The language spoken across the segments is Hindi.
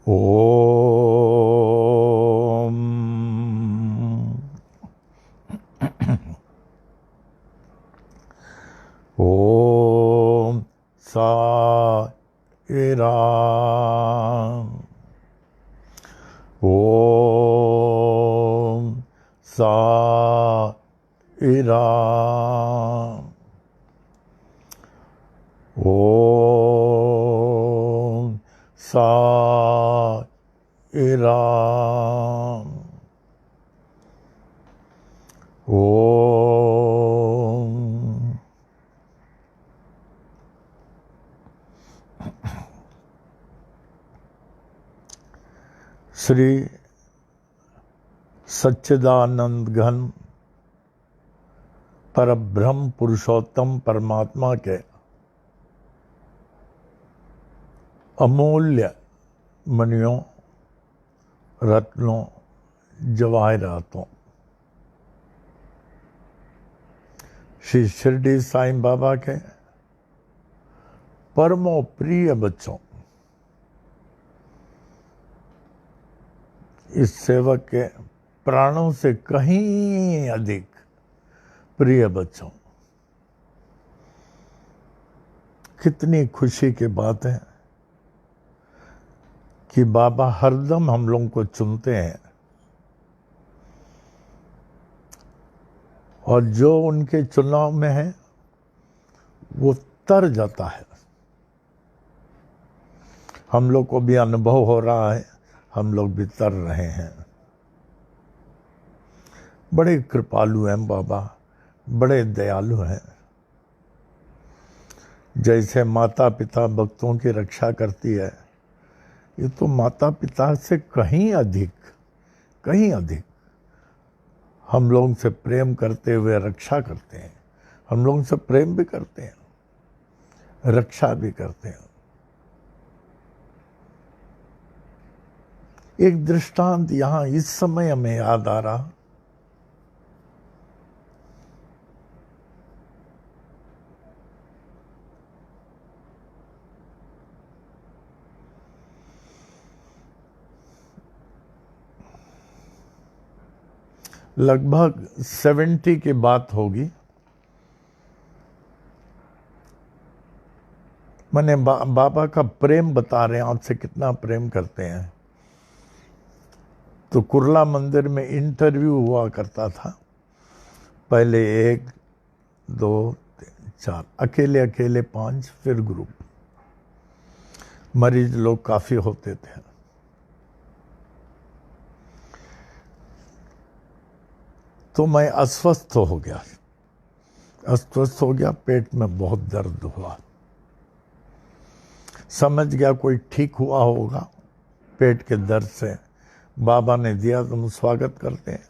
ओम ओम साई राम। ओम साई राम। ओम साई राम। ओम श्री सच्चिदानंद घन परब्रह्म पुरुषोत्तम परमात्मा के अमूल्य मणियों, रत्नों, जवाहरातों, श्री शिरडी साईं बाबा के परमो प्रिय बच्चों, इस सेवक के प्राणों से कहीं अधिक प्रिय बच्चों, कितनी खुशी की बात है कि बाबा हरदम हम लोगों को चुनते हैं और जो उनके चुनाव में है वो तर जाता है। हम लोग को भी अनुभव हो रहा है, हम लोग भी तर रहे हैं। बड़े कृपालु हैं बाबा, बड़े दयालु हैं। जैसे माता पिता भक्तों की रक्षा करती है, ये तो माता पिता से कहीं अधिक हम लोगों से प्रेम करते हुए रक्षा करते हैं। हम लोगों से प्रेम भी करते हैं, रक्षा भी करते हैं। एक दृष्टांत यहाँ इस समय हमें याद आ रहा। लगभग 70 की बात होगी। मैंने बाबा का प्रेम बता रहे हैं, आपसे कितना प्रेम करते हैं। तो कुर्ला मंदिर में इंटरव्यू हुआ करता था। पहले 1, 2, 3, 4, अकेले 5, फिर ग्रुप। मरीज लोग काफी होते थे। तो मैं अस्वस्थ हो गया, पेट में बहुत दर्द हुआ। समझ गया कोई ठीक हुआ होगा पेट के दर्द से। बाबा ने दिया तो हम स्वागत करते हैं,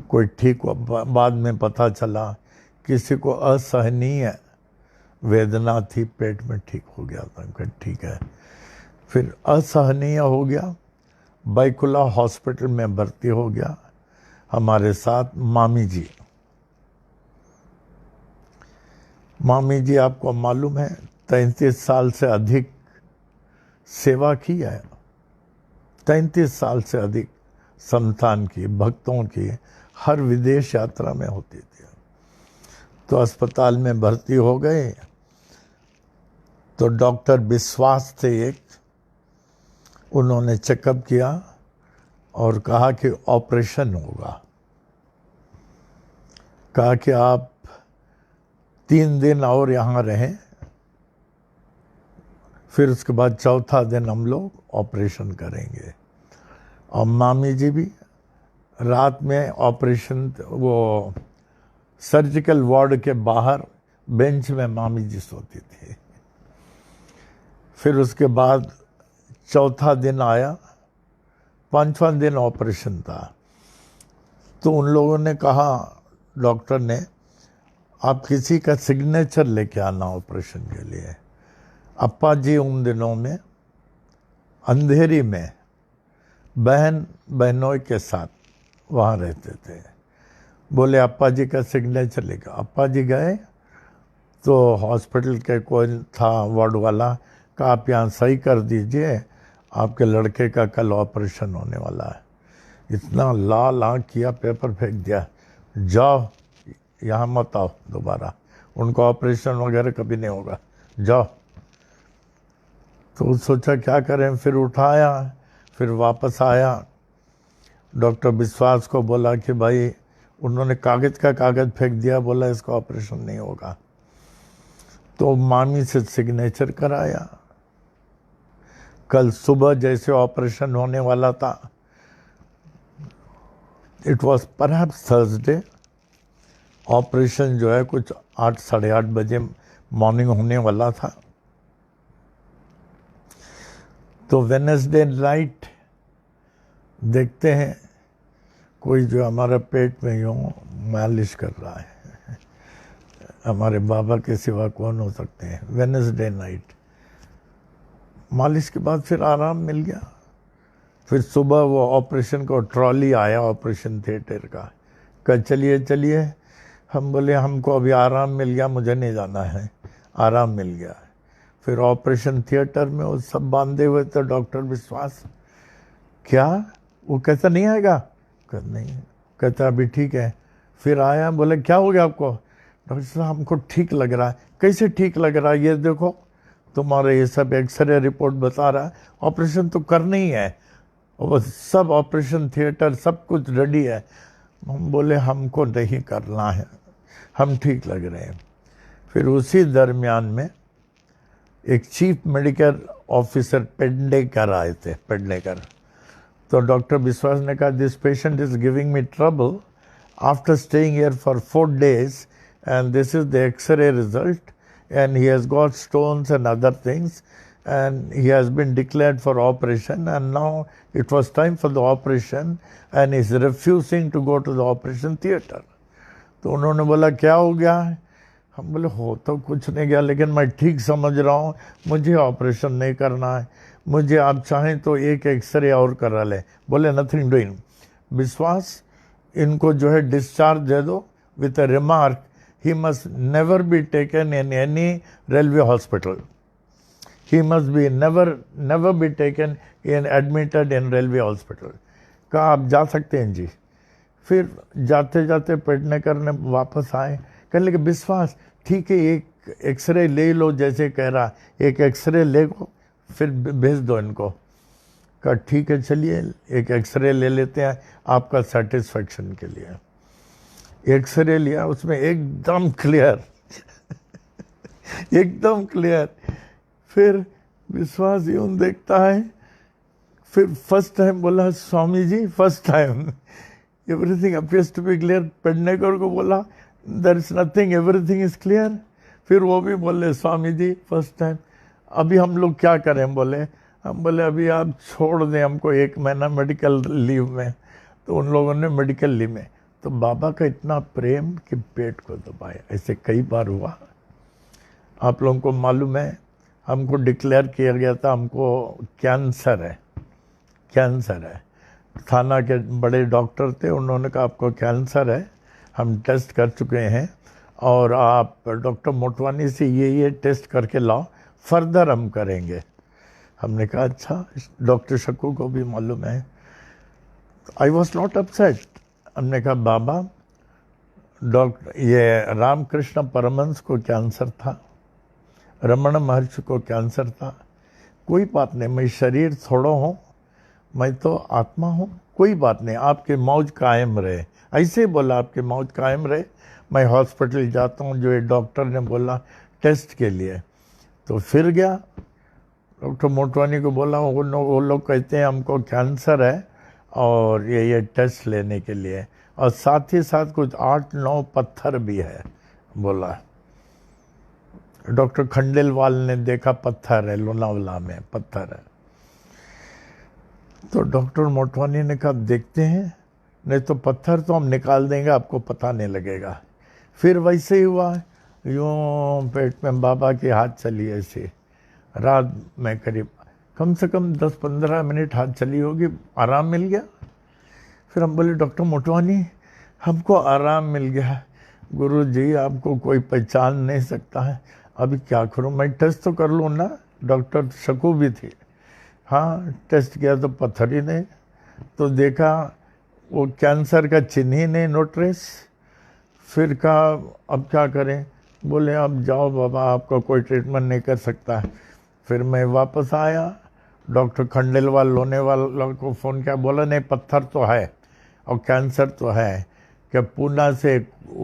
कोई ठीक हुआ। बाद में पता चला किसी को असहनीय वेदना थी, पेट में ठीक हो गया था। ठीक है, फिर असहनीय हो गया, बैकुला हॉस्पिटल में भर्ती हो गया। हमारे साथ मामी जी आपको मालूम है 33 साल से अधिक सेवा की है। 33 साल से अधिक संतान की, भक्तों की हर विदेश यात्रा में होती थी। तो अस्पताल में भर्ती हो गए तो डॉक्टर विश्वास थे एक, उन्होंने चेकअप किया और कहा कि ऑपरेशन होगा। कहा कि आप 3 दिन और यहाँ रहें, फिर उसके बाद चौथा दिन हम लोग ऑपरेशन करेंगे। और मामी जी भी रात में ऑपरेशन, वो सर्जिकल वार्ड के बाहर बेंच में मामी जी सोती थी। फिर उसके बाद चौथा दिन आया, 5वां दिन ऑपरेशन था। तो उन लोगों ने कहा, डॉक्टर ने, आप किसी का सिग्नेचर लेके आना ऑपरेशन के लिए। अप्पा जी उन दिनों में अंधेरी में बहनों के साथ वहाँ रहते थे। बोले अप्पा जी का सिग्नेचर लेकर। अप्पा जी गए तो हॉस्पिटल के कोई था वार्ड वाला, कहा आप यहाँ सही कर दीजिए, आपके लड़के का कल ऑपरेशन होने वाला है। इतना लाल आँख किया, पेपर फेंक दिया, जाओ यहाँ मत आओ दोबारा, उनको ऑपरेशन वगैरह कभी नहीं होगा, जाओ। तो सोचा क्या करें, फिर उठाया, फिर वापस आया, डॉक्टर विश्वास को बोला कि भाई, उन्होंने कागज़ का कागज़ फेंक दिया, बोला इसका ऑपरेशन नहीं होगा। तो मामी से सिग्नेचर कराया। कल सुबह जैसे ऑपरेशन होने वाला था, it was perhaps Thursday, operation जो है कुछ 8 साढ़े 8 बजे मॉर्निंग होने वाला था। तो वेडनेसडे नाइट देखते हैं कोई जो हमारा पेट में यूँ मालिश कर रहा है। हमारे बाबा के सिवा कौन हो सकते हैं। वेडनेसडे नाइट मालिश के बाद फिर आराम मिल गया। फिर सुबह वो ऑपरेशन को ट्रॉली आया ऑपरेशन थिएटर का, कल चलिए चलिए। हम बोले हमको अभी आराम मिल गया, मुझे नहीं जाना है, आराम मिल गया। फिर ऑपरेशन थिएटर में वो सब बांधे हुए थे डॉक्टर विश्वास। क्या वो कहता नहीं आएगा? कहता नहीं, कहता अभी ठीक है। फिर आया, बोले क्या हो गया आपको? डॉक्टर साहब हमको ठीक लग रहा है। कैसे ठीक लग रहा है? ये देखो तुम्हारे ये सब एक्सरे रिपोर्ट बता रहा है ऑपरेशन तो करना ही है, वो सब ऑपरेशन थिएटर सब कुछ रेडी है। हम बोले हमको नहीं करना है, हम ठीक लग रहे हैं। फिर उसी दरमियान में एक चीफ मेडिकल ऑफिसर पेडनेकर आए थे, पेडनेकर। तो डॉक्टर विश्वास ने कहा this patient is giving me trouble after staying here for 4 days and this is the X-ray result and he has got stones and other things and he has been declared for operation and now it was time for the operation and he is refusing to go to the operation theater। तो उन्होंने बोला क्या हो गया है? हम बोले हो तो कुछ नहीं गया, लेकिन मैं ठीक समझ रहा हूँ, मुझे ऑपरेशन नहीं करना है, मुझे आप चाहें तो एक एक्सरे और करा ले। बोले नथिंग डूइंग। विश्वास इनको जो है डिस्चार्ज दे दो with a remark he must never be taken in any railway hospital. He must be never be taken in admitted in railway hospital। कहा आप जा सकते हैं जी। फिर जाते जाते पेडनेकर ने वापस आए, कहने लगे विश्वास ठीक है एक एक्सरे ले लो, जैसे कह रहा एक एक्सरे ले लो फिर भेज दो इनको। कहा ठीक है चलिए एक एक्सरे ले लेते हैं आपका सेटिस्फेक्शन के लिए। एक्सरे लिया, उसमें एकदम क्लियर एकदम क्लियर। फिर विश्वास यूं देखता है, फिर फर्स्ट टाइम बोला Swami ji first time everything appears to be clear. Pednekar को बोला there is nothing, everything is clear. फिर वो भी बोले स्वामी जी फर्स्ट टाइम, अभी हम लोग क्या करें? बोले हम बोले अभी आप छोड़ दें हमको 1 महीना मेडिकल लीव में। तो उन लोगों ने मेडिकल लीव में, तो बाबा का इतना प्रेम कि पेट को दबाए। ऐसे कई बार हुआ। आप लोगों को मालूम है हमको डिक्लेयर किया गया था हमको कैंसर है, कैंसर है। थाना के बड़े डॉक्टर थे, उन्होंने कहा आपको कैंसर है, हम टेस्ट कर चुके हैं और आप डॉक्टर मोटवानी से ये टेस्ट करके लाओ, फर्दर हम करेंगे। हमने कहा अच्छा, डॉक्टर शकू को भी मालूम है। I was not upset. हमने कहा बाबा डॉक्टर ये रामकृष्ण परमहंस को कैंसर था, रमण महर्षि को कैंसर था, कोई बात नहीं, मैं शरीर थोड़ा हूँ, मैं तो आत्मा हूँ, कोई बात नहीं, आपकी मौज कायम रहे। ऐसे ही बोला आपकी मौज कायम रहे। मैं हॉस्पिटल जाता हूँ जो ये डॉक्टर ने बोला टेस्ट के लिए। तो फिर गया डॉक्टर मोटवानी को बोला वो लोग कहते हैं हमको कैंसर है और ये टेस्ट लेने के लिए, और साथ ही साथ कुछ 8-9 पत्थर भी है। बोला डॉक्टर खंडेलवाल ने देखा पत्थर है, लोनावला में पत्थर है। तो डॉक्टर मोटवानी ने कहा देखते हैं, नहीं तो पत्थर तो हम निकाल देंगे, आपको पता नहीं लगेगा। फिर वैसे ही हुआ, यूँ पेट में बाबा की हाथ चली ऐसे, रात में करीब कम से कम 10-15 मिनट हाथ चली होगी, आराम मिल गया। फिर हम बोले डॉक्टर मोटवानी हमको आराम मिल गया, गुरु जी आपको कोई पहचान नहीं सकता है, अभी क्या करूं, मैं टेस्ट तो कर लूँ ना। डॉक्टर शकू भी थी, हाँ, टेस्ट किया तो पत्थर ही नहीं, तो देखा वो कैंसर का चिन्ह ही नहीं, नो ट्रेस। फिर कहा अब क्या करें, बोले अब जाओ बाबा, आपका कोई ट्रीटमेंट नहीं कर सकता। फिर मैं वापस आया, डॉक्टर खंडेलवाल लोनेवाला को फ़ोन किया, बोला नहीं पत्थर तो है और कैंसर तो है, कि पूना से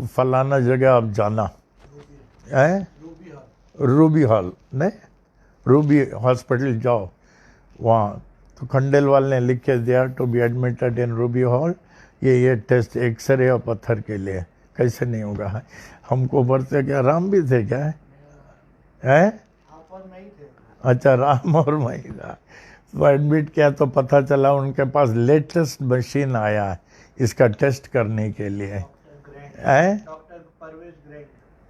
फलाना जगह आप जाना है, रूबी हॉल नहीं, रूबी हॉस्पिटल जाओ वहाँ। तो खंडेलवाल ने लिख के दिया to be admitted in Ruby Hall, ये टेस्ट एक्सरे और पत्थर के लिए। कैसे नहीं होगा है? हमको बढ़ते क्या राम भी थे क्या है? अच्छा, राम और मैं था। तो एडमिट किया तो पता चला उनके पास लेटेस्ट मशीन आया है इसका टेस्ट करने के लिए है।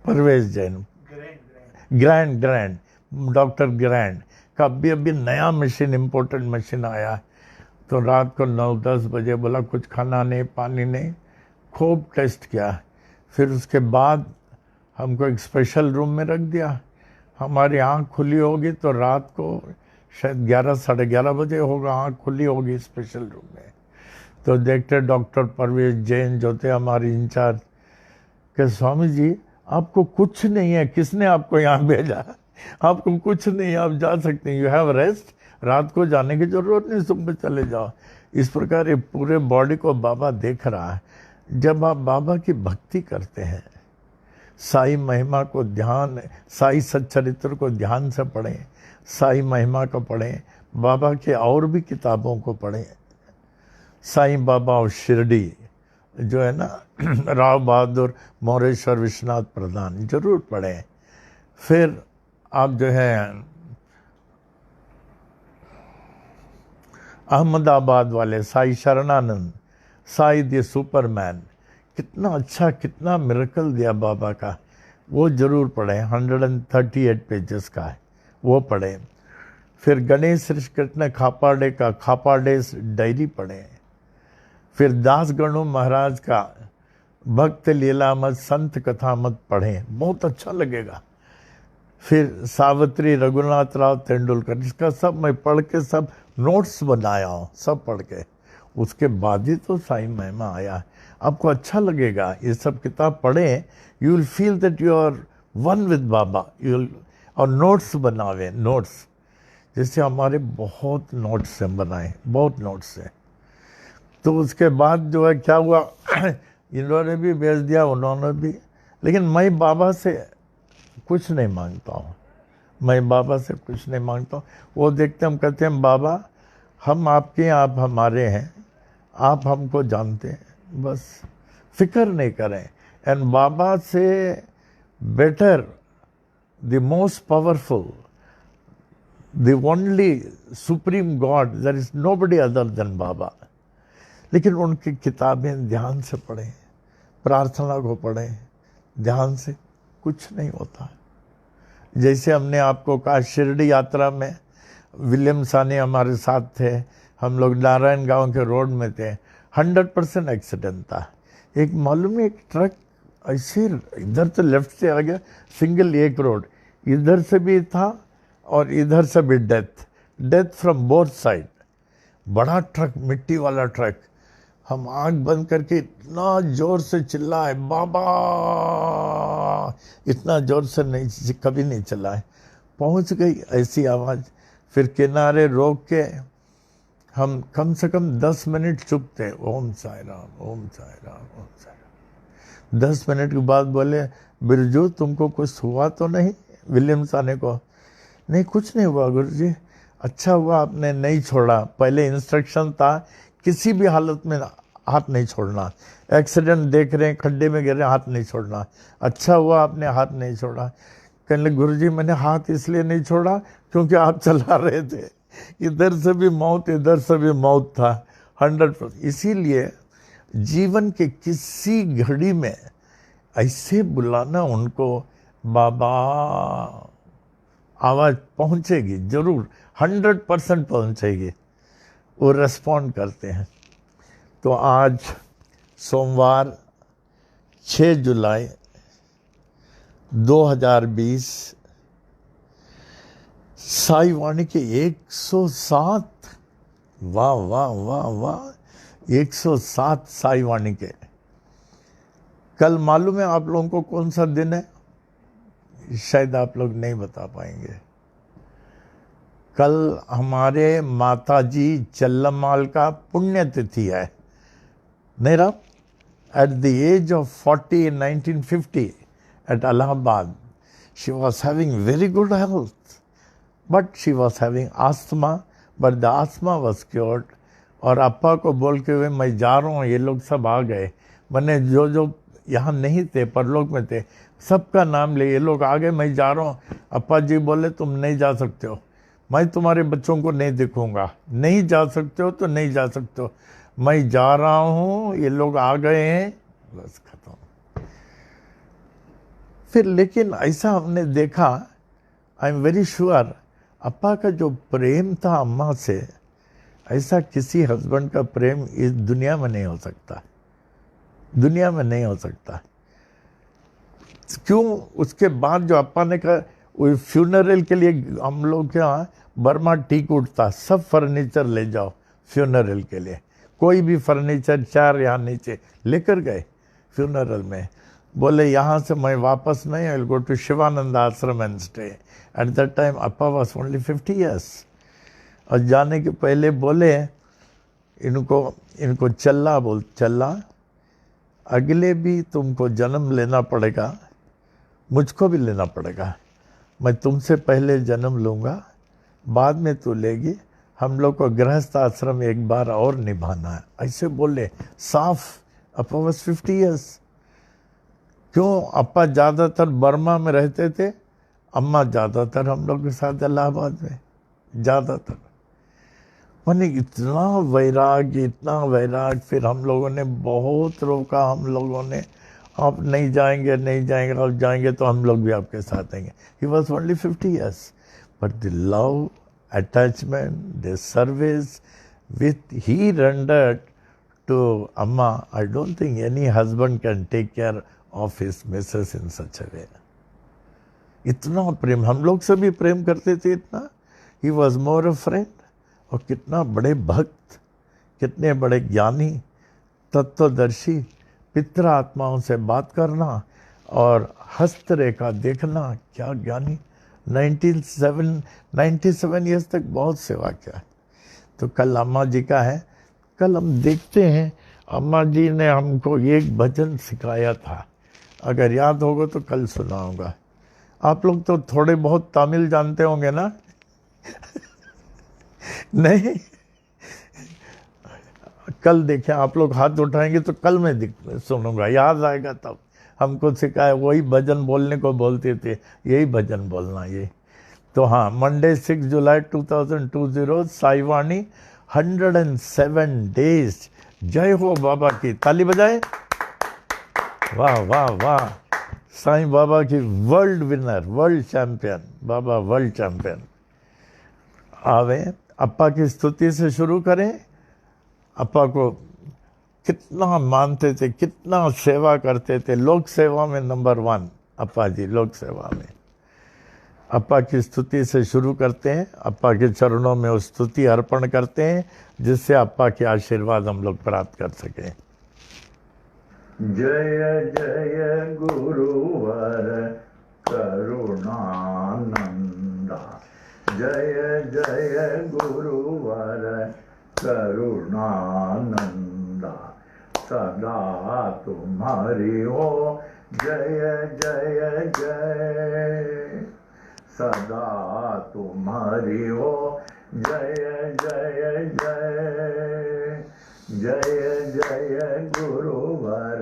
Parvez Jain, grand doctor grand का अभी नया मशीन, इम्पोर्टेंट मशीन आया है। तो रात को 9-10 बजे बोला कुछ खाना नहीं, पानी नहीं, खूब टेस्ट किया। फिर उसके बाद हमको एक स्पेशल रूम में रख दिया। हमारी आँख खुली होगी तो रात को शायद 11-11:30 बजे होगा, आँख खुली होगी स्पेशल रूम में। तो देखते डॉक्टर परवेज जैन जो थे हमारे इंचार्ज, कि स्वामी जी आपको कुछ नहीं है, किसने आपको यहाँ भेजा? आपको कुछ नहीं, आप जा सकते हैं, यू हैव रेस्ट, रात को जाने की जरूरत नहीं, सुबह चले जाओ। इस प्रकार ये पूरे बॉडी को बाबा देख रहा है। जब आप बाबा की भक्ति करते हैं, साई महिमा को ध्यान, साई सच्चरित्र को ध्यान से पढ़ें, साई महिमा को पढ़ें, बाबा के और भी किताबों को पढ़ें, साईं बाबा और शिरडी जो है ना, राव बहादुर मोरेश्वर विश्वनाथ प्रधान जरूर पढ़ें। फिर आप जो है अहमदाबाद वाले साई शरणानंद, साई द सुपरमैन, कितना अच्छा, कितना मिरेकल दिया बाबा का, वो जरूर पढ़ें। 138 पेजेस का है, वो पढ़ें। फिर गणेश श्री कृष्ण खापाडे का खापाडेस डायरी पढ़ें। फिर दास गणु महाराज का भक्त लीला मत संत कथा मत पढ़ें, बहुत अच्छा लगेगा। फिर सावित्री रघुनाथ राव तेंदुलकर, इसका सब मैं पढ़ के सब नोट्स बनाया हूँ, सब पढ़ के। उसके बाद ही तो साई महिमा आया। आपको अच्छा लगेगा, ये सब किताब पढ़ें, you will feel that you are one with Baba. You will, और नोट्स बनावे, नोट्स, जैसे हमारे बहुत नोट्स हैं बनाए, बहुत नोट्स हैं। तो उसके बाद जो है क्या हुआ, इन्होंने भी भेज दिया, उन्होंने भी, लेकिन मैं बाबा से कुछ नहीं मांगता हूँ, मैं बाबा से कुछ नहीं मांगता हूँ। वो देखते हम कहते हैं बाबा हम आपके, आप हमारे हैं, आप हमको जानते हैं, बस फिक्र नहीं करें। एंड बाबा से better, the most powerful, the only supreme god, there is nobody other than Baba. लेकिन उनकी किताबें ध्यान से पढ़ें, प्रार्थना को पढ़ें ध्यान से, कुछ नहीं होता। जैसे हमने आपको कहा शिरडी यात्रा में विलियम सानी हमारे साथ थे, हम लोग नारायण गांव के रोड में थे, 100% एक्सीडेंट था। एक मालूम है, एक ट्रक ऐसे इधर से लेफ्ट से आ गया, सिंगल एक रोड, इधर से भी था और इधर से भी डेथ फ्रॉम बोथ साइड। बड़ा ट्रक, मिट्टी वाला ट्रक। हम आंख बंद करके इतना जोर से चिल्लाए, बाबा, इतना जोर से नहीं, कभी नहीं चिल्लाए। पहुंच गई ऐसी आवाज़। फिर किनारे रोक के हम कम से कम 10 मिनट चुप थे, ओम साई राम, ओम साई राम, ओम साई राम। 10 मिनट के बाद बोले, बिरजू तुमको कुछ हुआ तो नहीं? विलियम साने को, नहीं कुछ नहीं हुआ गुरुजी। अच्छा हुआ आपने नहीं छोड़ा, पहले इंस्ट्रक्शन था किसी भी हालत में हाथ नहीं छोड़ना, एक्सीडेंट देख रहे हैं, खड्डे में गिर रहे हैं, हाथ नहीं छोड़ना। अच्छा हुआ आपने हाथ नहीं छोड़ा। कहने लगे गुरुजी मैंने हाथ इसलिए नहीं छोड़ा क्योंकि आप चला रहे थे, इधर से भी मौत इधर से भी मौत था, 100%। इसीलिए जीवन के किसी घड़ी में ऐसे बुलाना उनको, बाबा, आवाज़ पहुंचेगी जरूर, 100% पहुंचेगी, वो रेस्पॉन्ड करते हैं। तो आज सोमवार 6 जुलाई 2020 साई वाणी के 107, वाह वाह वाह वाह, 107 साई वाणी के। कल मालूम है आप लोगों को कौन सा दिन है? शायद आप लोग नहीं बता पाएंगे। कल हमारे माताजी चल्लम्माल का पुण्यतिथि है। नहीं रहा? At the age of 40 in 1950 at Allahabad, she was having very good health, but she was having asthma, but the asthma was cured. और अप्पा को बोल के हुए मैं जा रहा हूँ, ये लोग सब आ गए। मैंने जो यहाँ नहीं थे, परलोक में थे, सबका नाम ले, ये लोग आ गए, मैं जा रहा हूँ। अप्पा जी बोले तुम नहीं जा सकते हो, मैं तुम्हारे बच्चों को नहीं देखूंगा। नहीं जा सकते हो तो नहीं जा सकते हो, मैं जा रहा हूँ, ये लोग आ गए हैं, बस खत्म। फिर लेकिन ऐसा हमने देखा, आई एम वेरी श्योर, अप्पा का जो प्रेम था अम्मा से, ऐसा किसी हस्बैंड का प्रेम इस दुनिया में नहीं हो सकता, दुनिया में नहीं हो सकता। क्यों? उसके बाद जो अप्पा ने कहा, वो फ्यूनरल के लिए हम लोग क्या बर्मा टीक उठता, सब फर्नीचर ले जाओ फ्यूनरल के लिए, कोई भी फर्नीचर 4 यहाँ नीचे लेकर गए फ्यूनरल में। बोले यहाँ से मैं वापस नहीं, I will go to Shivanand Ashram and stay. At that time Appa was only 50 years। और जाने के पहले बोले इनको चल्ला, अगले भी तुमको जन्म लेना पड़ेगा, मुझको भी लेना पड़ेगा, मैं तुमसे पहले जन्म लूँगा, बाद में तू लेगी, हम लोग को गृहस्थ आश्रम एक बार और निभाना है, ऐसे बोले साफ। अप्पा वाज 50 years। क्यों? अप्पा ज़्यादातर बर्मा में रहते थे, अम्मा ज़्यादातर हम लोग के साथ इलाहाबाद में, ज़्यादातर। मैंने इतना वैराग, फिर हम लोगों ने बहुत रोका, हम लोगों ने, आप नहीं जाएंगे, आप जाएंगे तो हम लोग भी आपके साथ आएंगे। He was only 50 years, but the love, attachment, the service which he rendered to Amma, I don't think any husband can take care of his missus in such a way. इतना प्रेम, हम लोग से भी प्रेम करते थे इतना। He was more a friend। और कितना बड़े भक्त, कितने बड़े ज्ञानी, तत्वदर्शी, पितृ आत्माओं से बात करना और हस्तरेखा देखना, क्या ज्ञानी। 97 years तक बहुत सेवा किया। तो कल अम्मा जी का है, कल हम देखते हैं, अम्मा जी ने हमको एक भजन सिखाया था, अगर याद होगा तो कल सुनाऊंगा। आप लोग तो थोड़े बहुत तमिल जानते होंगे ना? नहीं? कल देखें, आप लोग हाथ उठाएंगे तो कल मैं सुनूंगा, याद आएगा तब। हमको सिखाया, वही भजन बोलने को बोलते थे, यही भजन बोलना ये। तो हाँ, मंडे 6 जुलाई 2020, साई वाणी 107 days। जय हो बाबा की, ताली बजाए। वाह वाह वाह, साईं बाबा की वर्ल्ड विनर, वर्ल्ड चैंपियन, बाबा वर्ल्ड चैंपियन। आवे, अप्पा की स्तुति से शुरू करें। अप्पा को कितना मानते थे, कितना सेवा करते थे, लोक सेवा में नंबर 1 अप्पा जी, लोक सेवा में। अप्पा की स्तुति से शुरू करते हैं, अप्पा के चरणों में उस स्तुति अर्पण करते हैं, जिससे अप्पा के आशीर्वाद हम लोग प्राप्त कर सकें। जय जय गुरुवर करुणानंदा, जय जय गुरुवर करुणानंदा, सदा तुम्हारी हो जय जय जय, सदा तुम्हारी हो जय जय जय, जय जय गुरुवर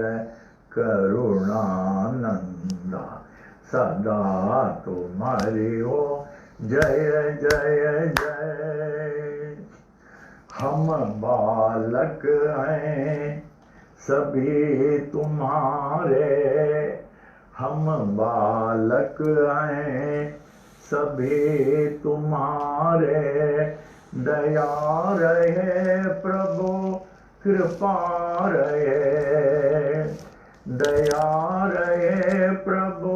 करुणानंदा, सदा तुम्हारी हो जय जय जय। हम बालक हैं सभी तुम्हारे, हम बालक हैं सभी तुम्हारे, दया रहे प्रभु कृपा रहे, दया रहे प्रभु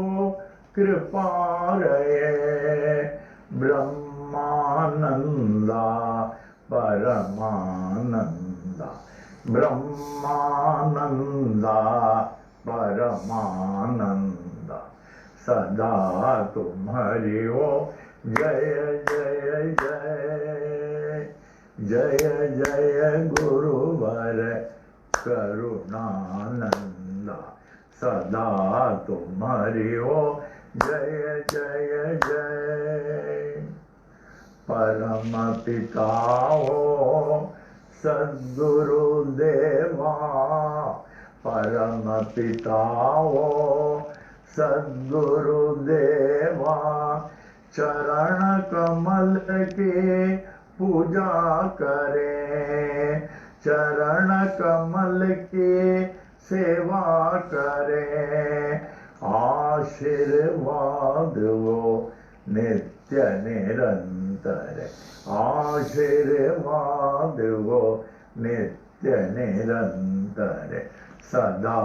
कृपा रहे, ब्रह्म ब्रह्मानंदा परमानंदा, ब्रह्मानंदा परमानंदा, सदा तुम्हारी हो जय जय जय, जय जय गुरुवर करुणानंदा, सदा तुम्हारी हो जय जय जय। परम पिता हो सद्गुरुदेवा, परम पिता हो सद्गुरुदेवा, चरण कमल की पूजा करें, चरण कमल की सेवा करें, आशीर्वाद वो नित्य निरंतर, आशीर्वाद वो नित्य निरंतर, सदा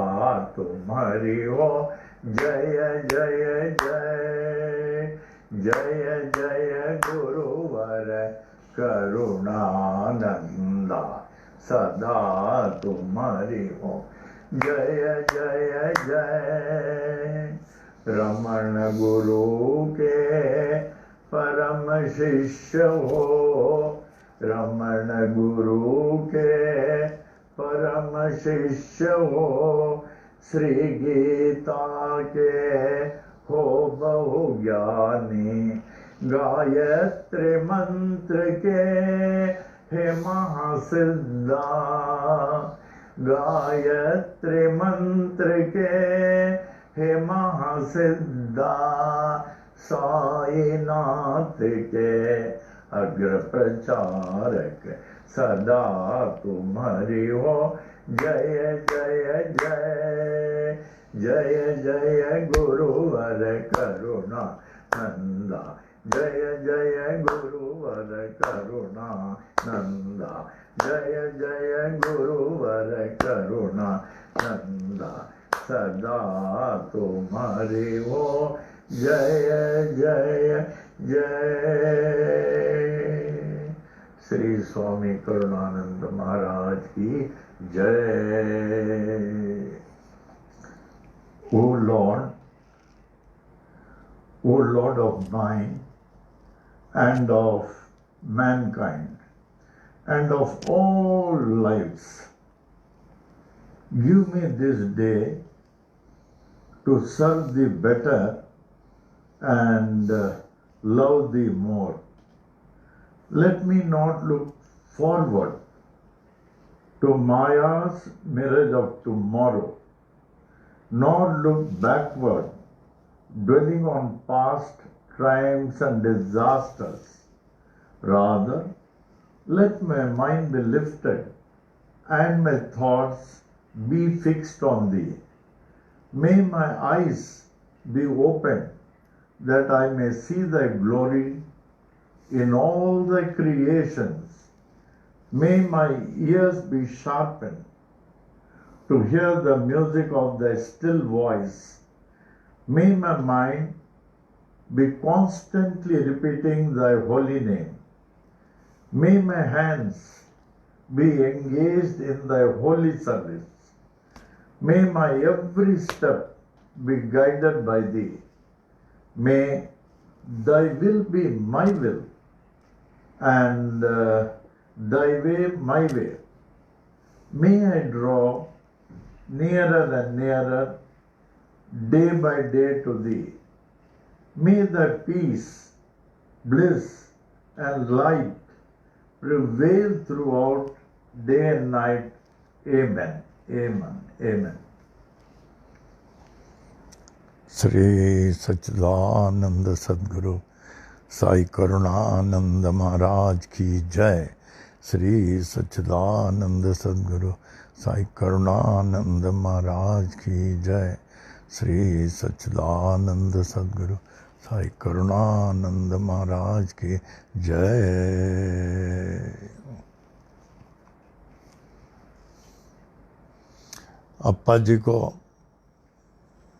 तुम्हारी हो जय जय जय, जय जय गुरुवर करुणानंदा, सदा तुम्हारी हो जय जय जय। रमण गुरु के परम शिष्य हो, रमण गुरु के परम शिष्य हो, श्री गीता के हो बहु ज्ञानी, गायत्री मंत्र के हे महासिद्धा, गायत्री मंत्र के हे महासिद्धा, साईनाथ के अग्र प्रचारक, सदा तुम्हारी हो जय जय जय, जय जय गुरुवर करुणानंदा, जय जय गुरुवर करुणानंदा, जय जय गुरुवर करुणानंदा, सदा तुम्हारी हो जय जय जय। श्री स्वामी करुणानंद महाराज की जय। O Lord of mine and of mankind and of all lives, give me this day to serve thee better and love thee more. Let me not look forward to Maya's mirage of tomorrow, nor look backward, dwelling on past triumphs and disasters. Rather, let my mind be lifted and my thoughts be fixed on thee. May my eyes be opened that I may see thy glory in all thy creations. May my ears be sharpened to hear the music of thy still voice. May my mind be constantly repeating thy holy name. May my hands be engaged in thy holy service. May my every step be guided by thee. May thy will be my will and thy way my way. May I draw nearer and nearer day by day to thee. May thy peace, bliss and light prevail throughout day and night. Amen. Amen. Amen. Shri सच्चिदानंद सद्गुरु साई करुणानंद महाराज की जय। श्री सच्चिदानंद सद्गुरु साई करुणानंद महाराज की जय। श्री सच्चिदानंद सद्गुरु साई करुणानंद महाराज की जय। अप्पा जी को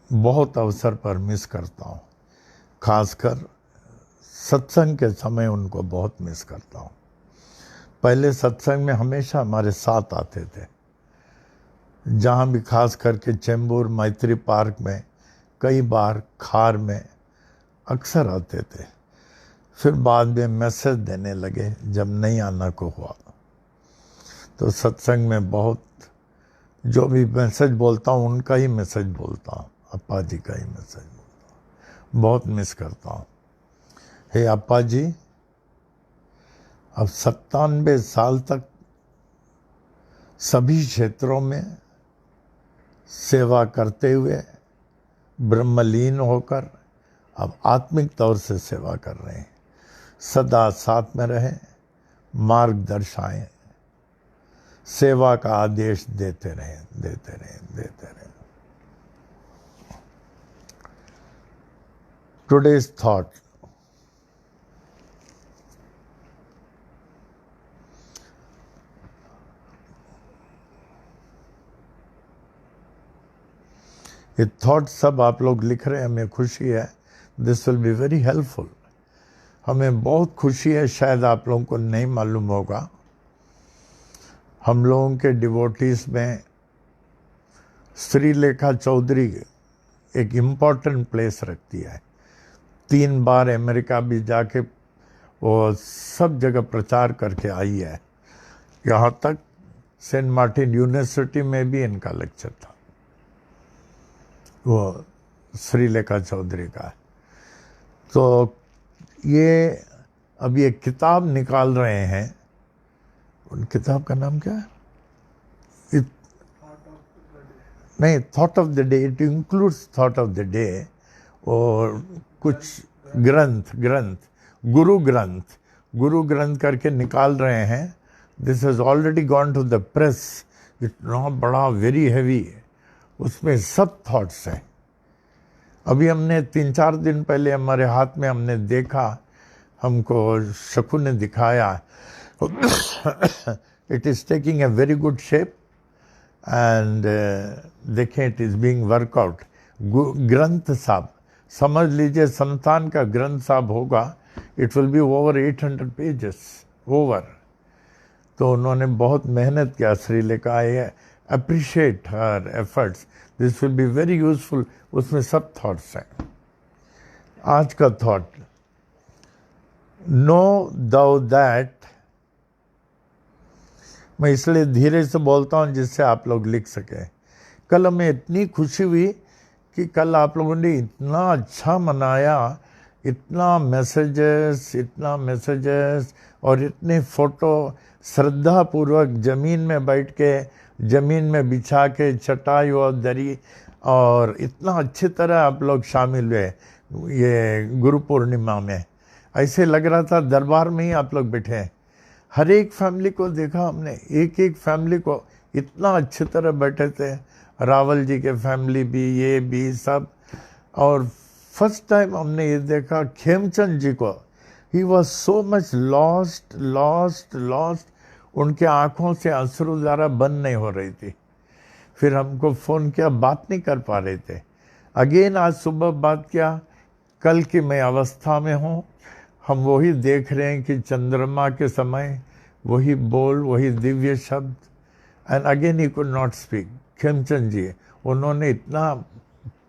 बहुत अवसर पर मिस करता हूँ, खासकर सत्संग के समय उनको बहुत मिस करता हूँ। पहले सत्संग में हमेशा हमारे साथ आते थे, जहाँ भी, खास करके चेंबूर मैत्री पार्क में, कई बार खार में अक्सर आते थे। फिर बाद में मैसेज देने लगे जब नहीं आना को हुआ। तो सत्संग में बहुत, जो भी मैसेज बोलता हूँ उनका ही मैसेज बोलता हूँ, अप्पा जी का ही मैसेज बोलता हूँ। बहुत मिस करता हूँ। हे अप्पा जी, अब 97 साल तक सभी क्षेत्रों में सेवा करते हुए ब्रह्मलीन होकर अब आत्मिक तौर से सेवा कर रहे हैं। सदा साथ में रहें, मार्ग दर्शाएं, सेवा का आदेश देते रहें, देते रहें, देते रहें। Today's thought. ये थॉट सब आप लोग लिख रहे हैं, हमें खुशी है। This will be very helpful. हमें बहुत खुशी है, शायद आप लोगों को नहीं मालूम होगा, हम लोगों के डिवोटीज में श्रीलेखा चौधरी एक इम्पॉर्टेंट प्लेस रखती है। 3 बार अमेरिका भी जाके वो सब जगह प्रचार करके आई है। यहाँ तक सेंट मार्टिन यूनिवर्सिटी में भी इनका लेक्चर था, वो श्रीलेखा चौधरी का। तो ये अब ये किताब निकाल रहे हैं, उन किताब का नाम क्या है? नहीं, thought of the day, it includes thought of the day और कुछ ग्रंथ, गुरु ग्रंथ करके निकाल रहे हैं। This has already gone to the press. इतना बड़ा, वेरी हैवी, उसमें सब थॉट्स हैं। अभी हमने 3-4 दिन पहले हमारे हाथ में हमने देखा, हमको शकु ने दिखाया। It is taking a very good shape and देखें, इट इज़ बीइंग वर्कआउट। ग्रंथ साहब, समझ लीजिए संतान का ग्रंथ साहब होगा, it will be over 800 pages over. तो उन्होंने बहुत मेहनत किया, Shrilekha. I appreciate her efforts, this will be very useful. उसमें सब थॉट्स हैं। आज का थॉट, नो दाउ दैट। मैं इसलिए धीरे से बोलता हूँ जिससे आप लोग लिख सकें। कल हमें इतनी खुशी हुई कि कल आप लोगों ने इतना अच्छा मनाया, इतना मैसेजेस और इतने फोटो, श्रद्धापूर्वक ज़मीन में बैठ के, ज़मीन में बिछा के चटाई और दरी, और इतना अच्छी तरह आप लोग शामिल हुए ये गुरु पूर्णिमा में। ऐसे लग रहा था दरबार में ही आप लोग बैठे हैं। हर एक फैमिली को देखा हमने, एक फैमिली को इतना अच्छी तरह बैठे थे। रावल जी के फैमिली भी, ये भी सब। और फर्स्ट टाइम हमने ये देखा खेमचंद जी को, he was so much lost. उनके आंखों से अश्रुधारा बंद नहीं हो रही थी। फिर हमको फ़ोन किया, बात नहीं कर पा रहे थे। अगेन आज सुबह बात किया, कल की मैं अवस्था में हूँ। हम वही देख रहे हैं कि चंद्रमा के समय वही बोल, वही दिव्य शब्द। And again he could not speak. Khemchand ji, उन्होंने इतना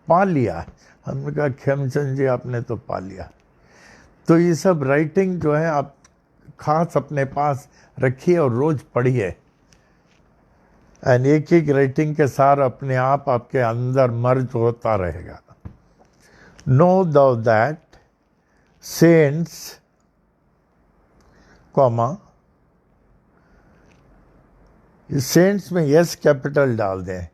पा लिया। हमने कहा खेमचंद जी आपने तो पा लिया। तो ये सब राइटिंग जो है आप खास अपने पास रखिए और रोज पढ़िए। एंड एक राइटिंग के सार अपने आप आपके अंदर मर्ज होता रहेगा। No though that saints, comma, saints में यस कैपिटल डाल दें।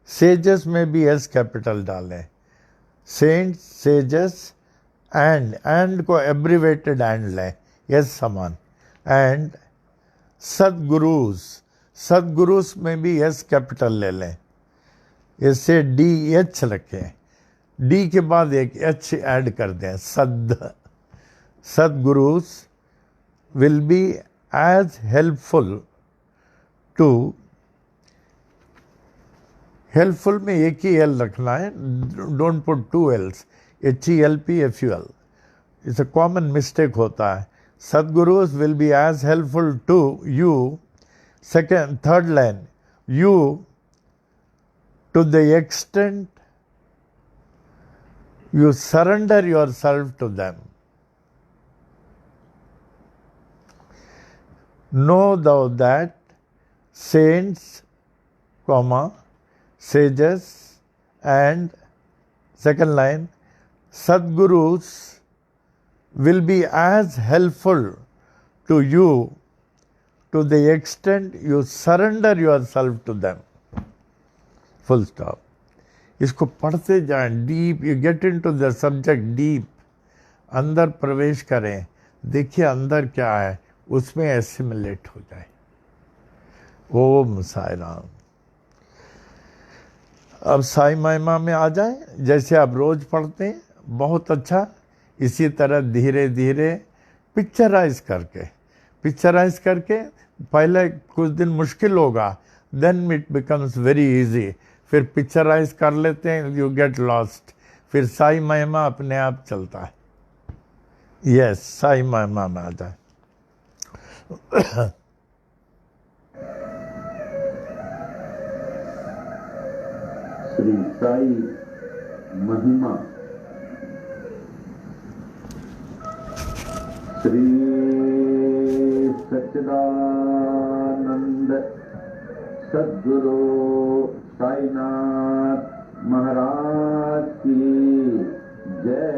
सेजस में भी यस कैपिटल डालें। सेंट्स, सेजस, एंड को एब्रीवेटेड एंड लें, यस समान। एंड सदगुरुस में भी यस कैपिटल ले लें। इससे DH रखें, डी के बाद एक H ऐड कर दें। Sadgurus will be as helpful to, helpful में एक ही L रखना है, don't put 2 L's। HELP FUL. It's a common mistake होता है. Sadgurus will be as helpful to you. Third line, you to the extent you surrender yourself to them. Know thou that saints, sages, and second line, Sadgurus will be as helpful to you to the extent you surrender yourself to them. Full stop. इसको पढ़ते जाएं, deep, you get into the subject deep, अंदर प्रवेश करें, देखिए अंदर क्या है, उसमें एसिमिलेट हो जाए. ओम साई राम. अब साई महिमा में आ जाए, जैसे आप रोज पढ़ते हैं, बहुत अच्छा. इसी तरह धीरे धीरे पिक्चराइज करके पहले कुछ दिन मुश्किल होगा, then it becomes very easy. फिर पिक्चराइज कर लेते हैं, यू गेट लॉस्ट. फिर साई महिमा अपने आप चलता है. यस, साई महिमा में आ जाए. श्री साई महिमा. श्री सच्चिदानंद सद्गुरु साईनाथ महाराज की जय.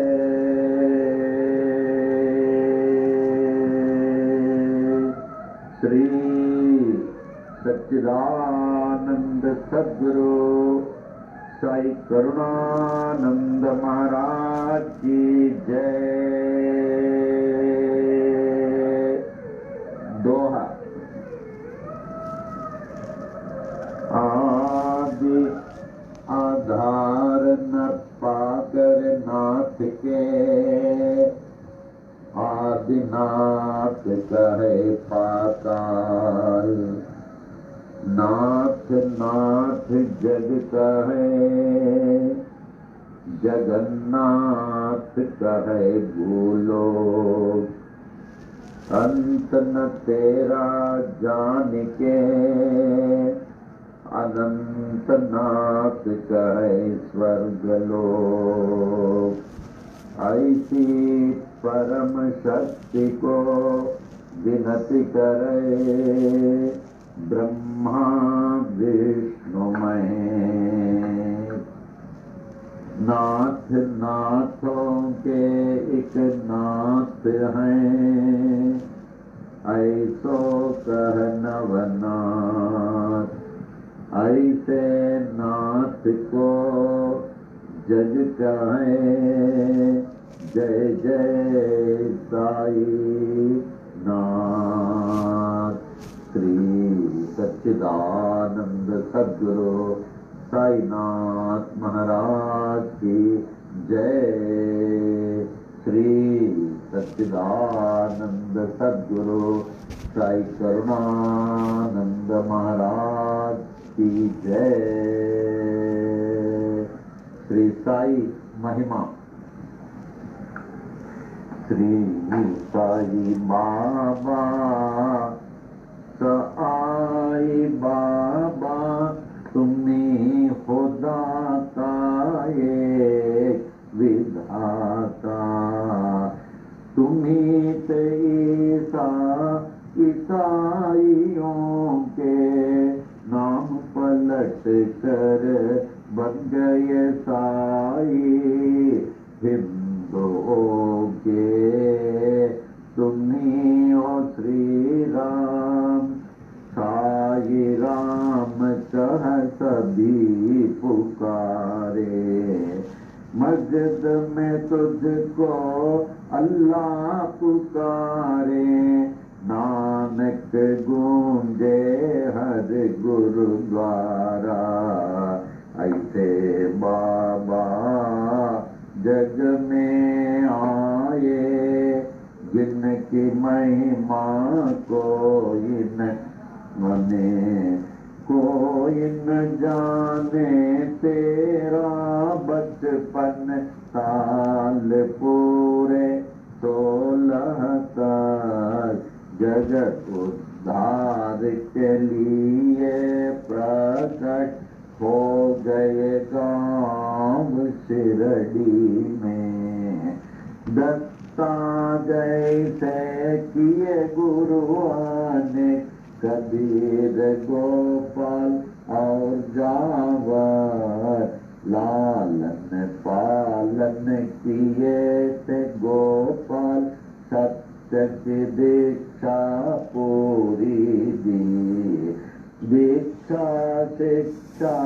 श्री सच्चिदानंद सद्गुरु साई करुणानंद महाराज की जय. दोहा. आदि आधार न पाकर नाथ के, आदिनाथ कहे पाताल. नाथ नाथ जग कहे, जगन्नाथ कहे भूलोक. अंत न तेरा जान के, अनंत नाथ कहे स्वर्गलोक. ऐसी परम शक्ति को विनती करे, ब्रह्मा विष्णु महेश. नाथ नाथों के एक नाथ हैं, ऐसो कह नवनाथ. ऐसे नाथ को जग कहे, जय जय साई नाथ. श्री सच्चिदानंद सद्गुरु साईनाथ महाराज की जय. श्री सच्चिदानंद सद्गुरु साई करुणानंद महाराज की जय. श्री साई महिमा. श्री साई बाबा साई बाबा, तुम्ही खुदा का एक विधाता. तुम्ही ते ईसाइयों के नाम पलट कर बन गए साई. हिंदुओं के तुम्ही हो श्री राम. साई राम कह सभी पुकारे. मस्जिद में तुझको अल्लाह पुकारे. नानक गूंजे हर गुरुद्वारा. ऐसे बाबा जग में आए, जिनकी महिमा कोई न मने. कोई न जाने तेरा बचपन था जगत उद्धार के लिए प्रकट हो गए गांव शिरडी में। दत्ता जैसे किए गुरुआं ने कबीर गोपाल और जावर, लालन पालन किए थे गोपाल, सत्य की दीक्षा पूरी दी। दीक्षा शिक्षा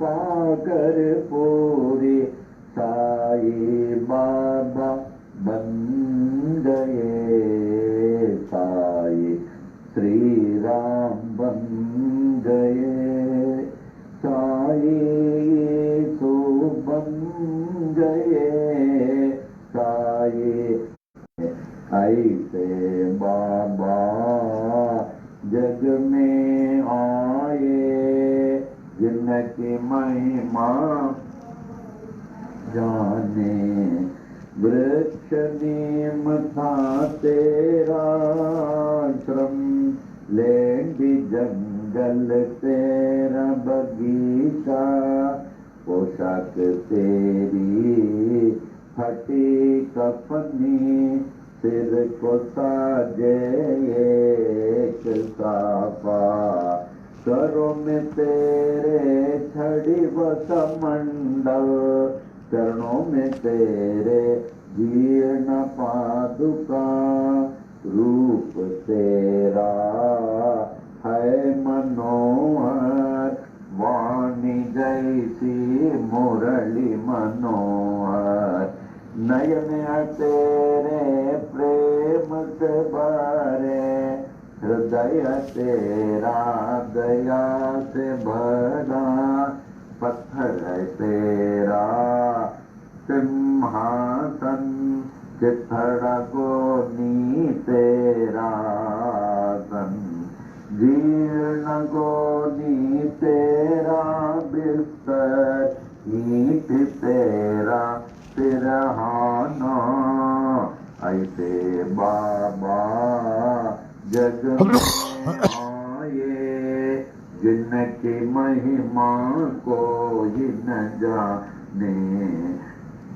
पाकर पूरी साई बाबा बन गए, साई श्री राम बन गए, साई यीशु बन गए, साई ऐसे बाबा जग में आए, जिनकी महिमा जाने। वृक्ष नीम था तेरा आश्रम, लेंडी जंगल तेरा बगीचा, पोशाक तेरी फटी कफनी, सिर को साजे एक साफा, करों में तेरे छड़ी व कमंडल, चरणों में तेरे जीर्ण पादुका, रूप तेरा है मनोहर, वाणी जैसी मुरली मनोहर, नयन तेरे प्रेम से भरे, हृदय तेरा दया से भरा, पत्थर है तेरा सिंहासन, चिथड़ा गोनी तेरा सन, जीर्ण गोनी तेरा बिस्तर, ईंट तेरा सिरहाना। ऐसे बाबा जग में आए, जिनकी महिमा कोई न जाने।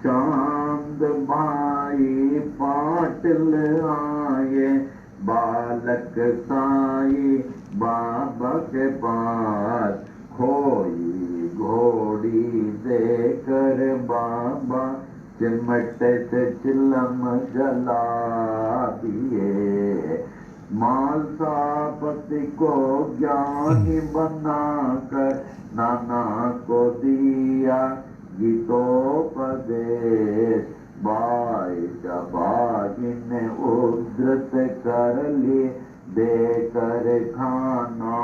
चांद भाई पाटिल आए, बालक साई बाबा के पास, खोई घोड़ी देकर बाबा चिमट से चिलम जला दिए। मालसापति को ज्ञानी बनाकर नाना को दिया गीतोपदेश, बाई जबाई ने उद्धृत कर ली, देकर खाना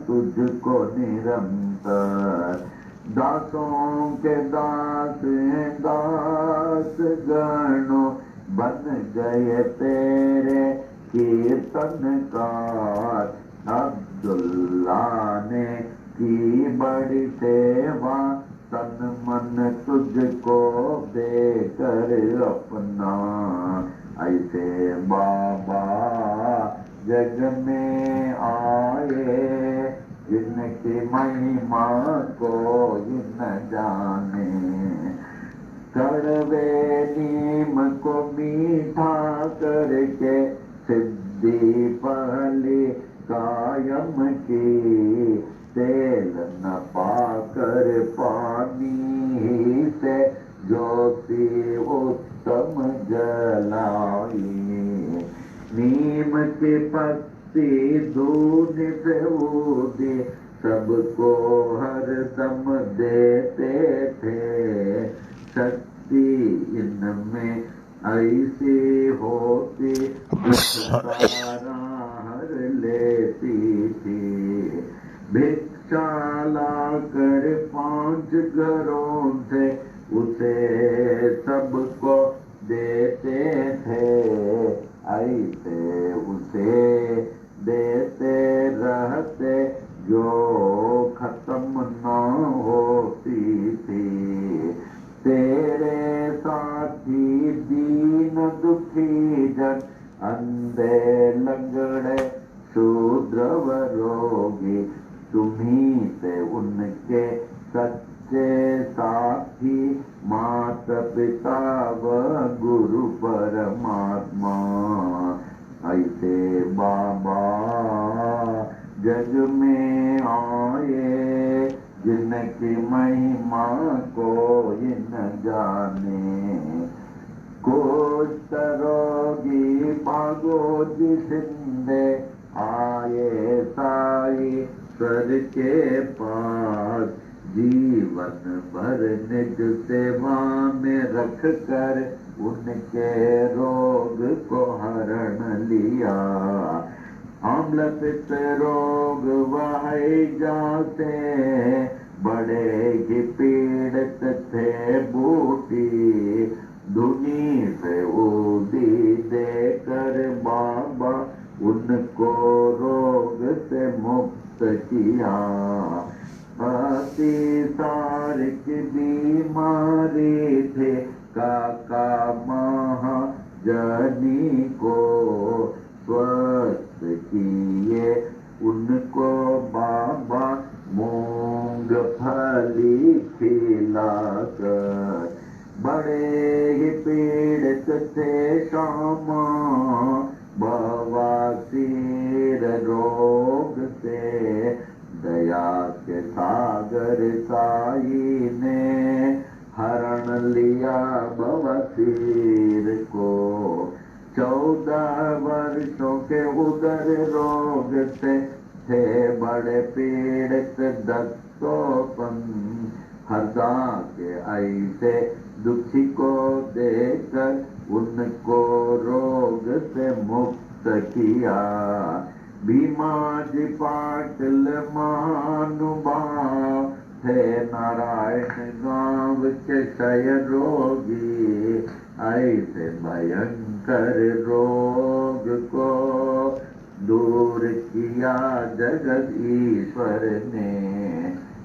तुझको निरंतर। दासों के दास हैं दास गणों, बन गए तेरे कीर्तनकार। अब्दुल्ला ने की बड़ी सेवा, तन मन तुझको देकर अपना। ऐसे बाबा जग में आए, जिनकी महिमा कोई न जाने। कड़वे नीम को मीठा करके सिद्धि पहली कायम की, तेल न पाकर पानी से ज्योति उत्तम जलाई। नीम के पत्ती दूध से ऊदी, सबको हरदम देते थे। शक्ति इनमें ऐसी होती, सारा हर लेती थी। भिक्षा लाकर 5 घरों से उसे सबको देते थे। ऐसे उसे देते रहते, जो खत्म न होती थी। तेरे साथी दीन दुखी जन अंधे लंगड़े शूद्र व रोगी, तुम्ही से उनके सच्चे साथी, मात पिता व गुरु परमात्मा। ऐसे बाबा जग में आए, जिनकी महिमा कोई न जाने। कुष्ठ रोगी भागो जिसने आए साई स्वर के पास, जीवन भर निज सेवा में रख कर उनके रोग को हरण लिया। अम्ल पित्त रोग वह जाते, बड़े ही पीड़ित थे बूटी। धुनी से ऊदी देकर बाबा उनको रोग से मुक्त किया। अतिसार की बीमारी थे काका महाजनी को, स्वस्थ किए उनको बाबा मूंगफली खिलाकर। बड़े ही पीड़ित थे श्यामा बवासीर रोग से, दया के सागर साई ने हरण लिया बवासीर को। 14 वर्षों के उदर रोग से थे बड़े पीड़ित दत्तोपन। हरदा के ऐसे दुखी को देकर उनको रोग से मुक्त किया। भीमाजी पाटिल महानुभाव थे नारायण गांव के क्षय रोगी। ऐसे भयंकर रोग को दूर किया जगत ईश्वर ने।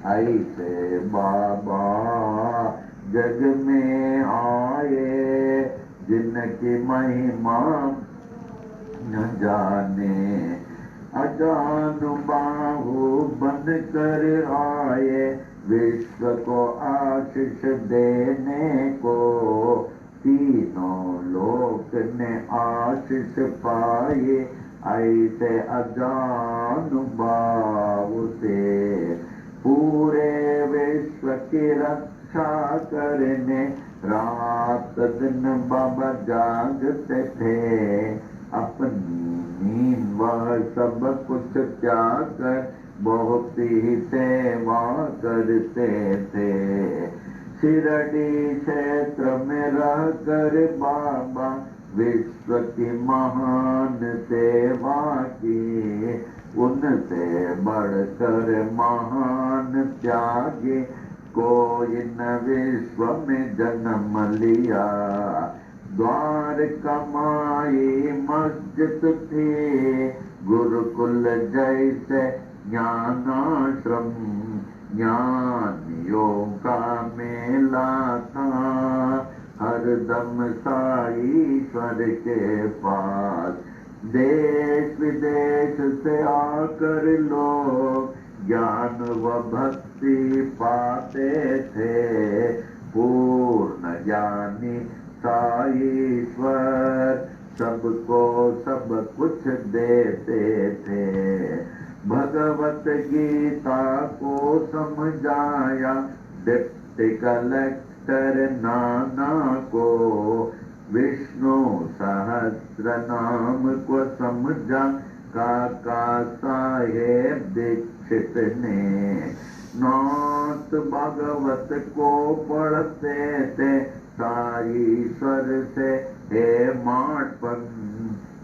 ऐसे बाबा जग में आए, जिनकी महिमा न जाने। अजानु बाहु बन कर आए, विश्व को आशीष देने को। तीनों लोक ने आशीष पाए, ऐसे अजानु बाहु से। पूरे विश्व की रक्षा करने रात दिन बाबा जागते थे। अपनी नींद वह सब कुछ त्याग कर बहुत ही सेवा करते थे। शिरडी क्षेत्र में रह कर बाबा विश्व की महान सेवा की। उनसे बढ़कर महान त्यागी कोई न विश्व में जन्म लिया। द्वार कमाई मस्जिद थी, गुरुकुल जैसे ज्ञानाश्रम। ज्ञानियों का मेला था हरदम साईश्वर के पास। देश विदेश से आकर लोग ज्ञान व भक्ति पाते थे। पूर्ण ज्ञानी साईश्वर सबको सब कुछ देते थे। भगवत गीता को समझाया डिप्टी कलेक्टर नाना को। विष्णु सहस्र नाम को समझा काका साहेब दीक्षित ने। नाथ भागवत को पढ़ते थे साईश्वर से हे माटपन।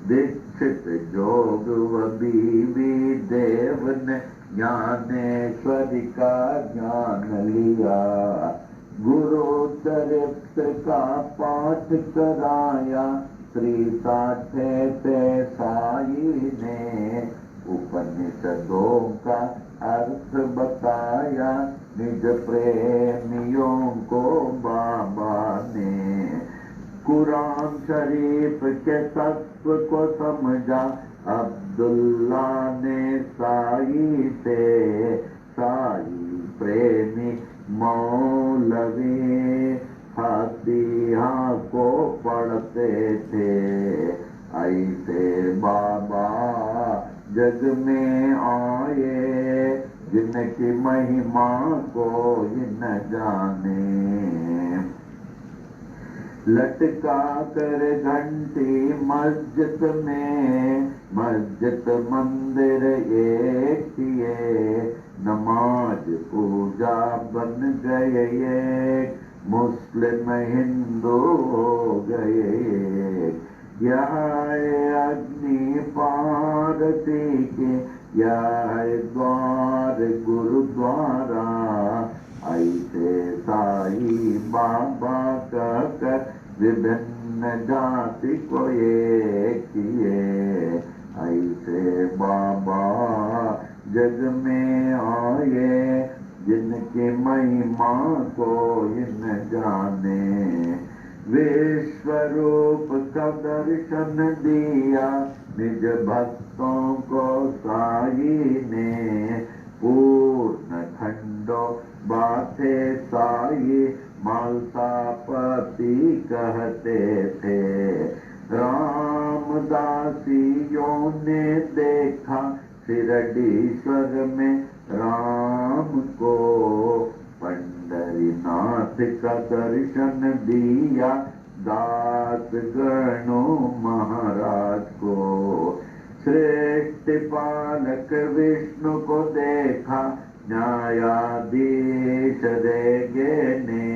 दीक्षित जोग व बीवी देव ने ज्ञानेश्वरी का ज्ञान लिया। गुरु चरित्र का पाठ कराया श्री साठे से साई ने। उपनिषदों का अर्थ बताया निज प्रेमियों को बाबा ने। कुरान शरीफ के तत्व को समझा अब्दुल्ला ने साई से, साई प्रेमी मौलवी फातिहा को पढ़ते थे। ऐसे बाबा जग में आए जिनकी महिमा कोई न जाने। लटका कर घंटी मस्जिद में, मस्जिद मंदिर एक किए, नमाज पूजा बन गए एक, मुस्लिम हिंदू हो गए। यह अग्नि पारती के, यह द्वार गुरुद्वारा, ऐसे साई बाबा कहकर विभिन्न जाति को एक किए। ऐसे बाबा जग में आए जिनकी महिमा कोई न जाने। विश्व रूप का दर्शन दिया निज भक्तों को साई ने, पूर्ण खंडो बाते साई मालसापति कहते थे। रामदासियों ने देखा शिरडीश्वर में राम को, पंढरीनाथ का दर्शन दिया दास गणों महाराज को। श्रेष्ठ पालक विष्णु को देखा न्यायाधीश रेगे ने,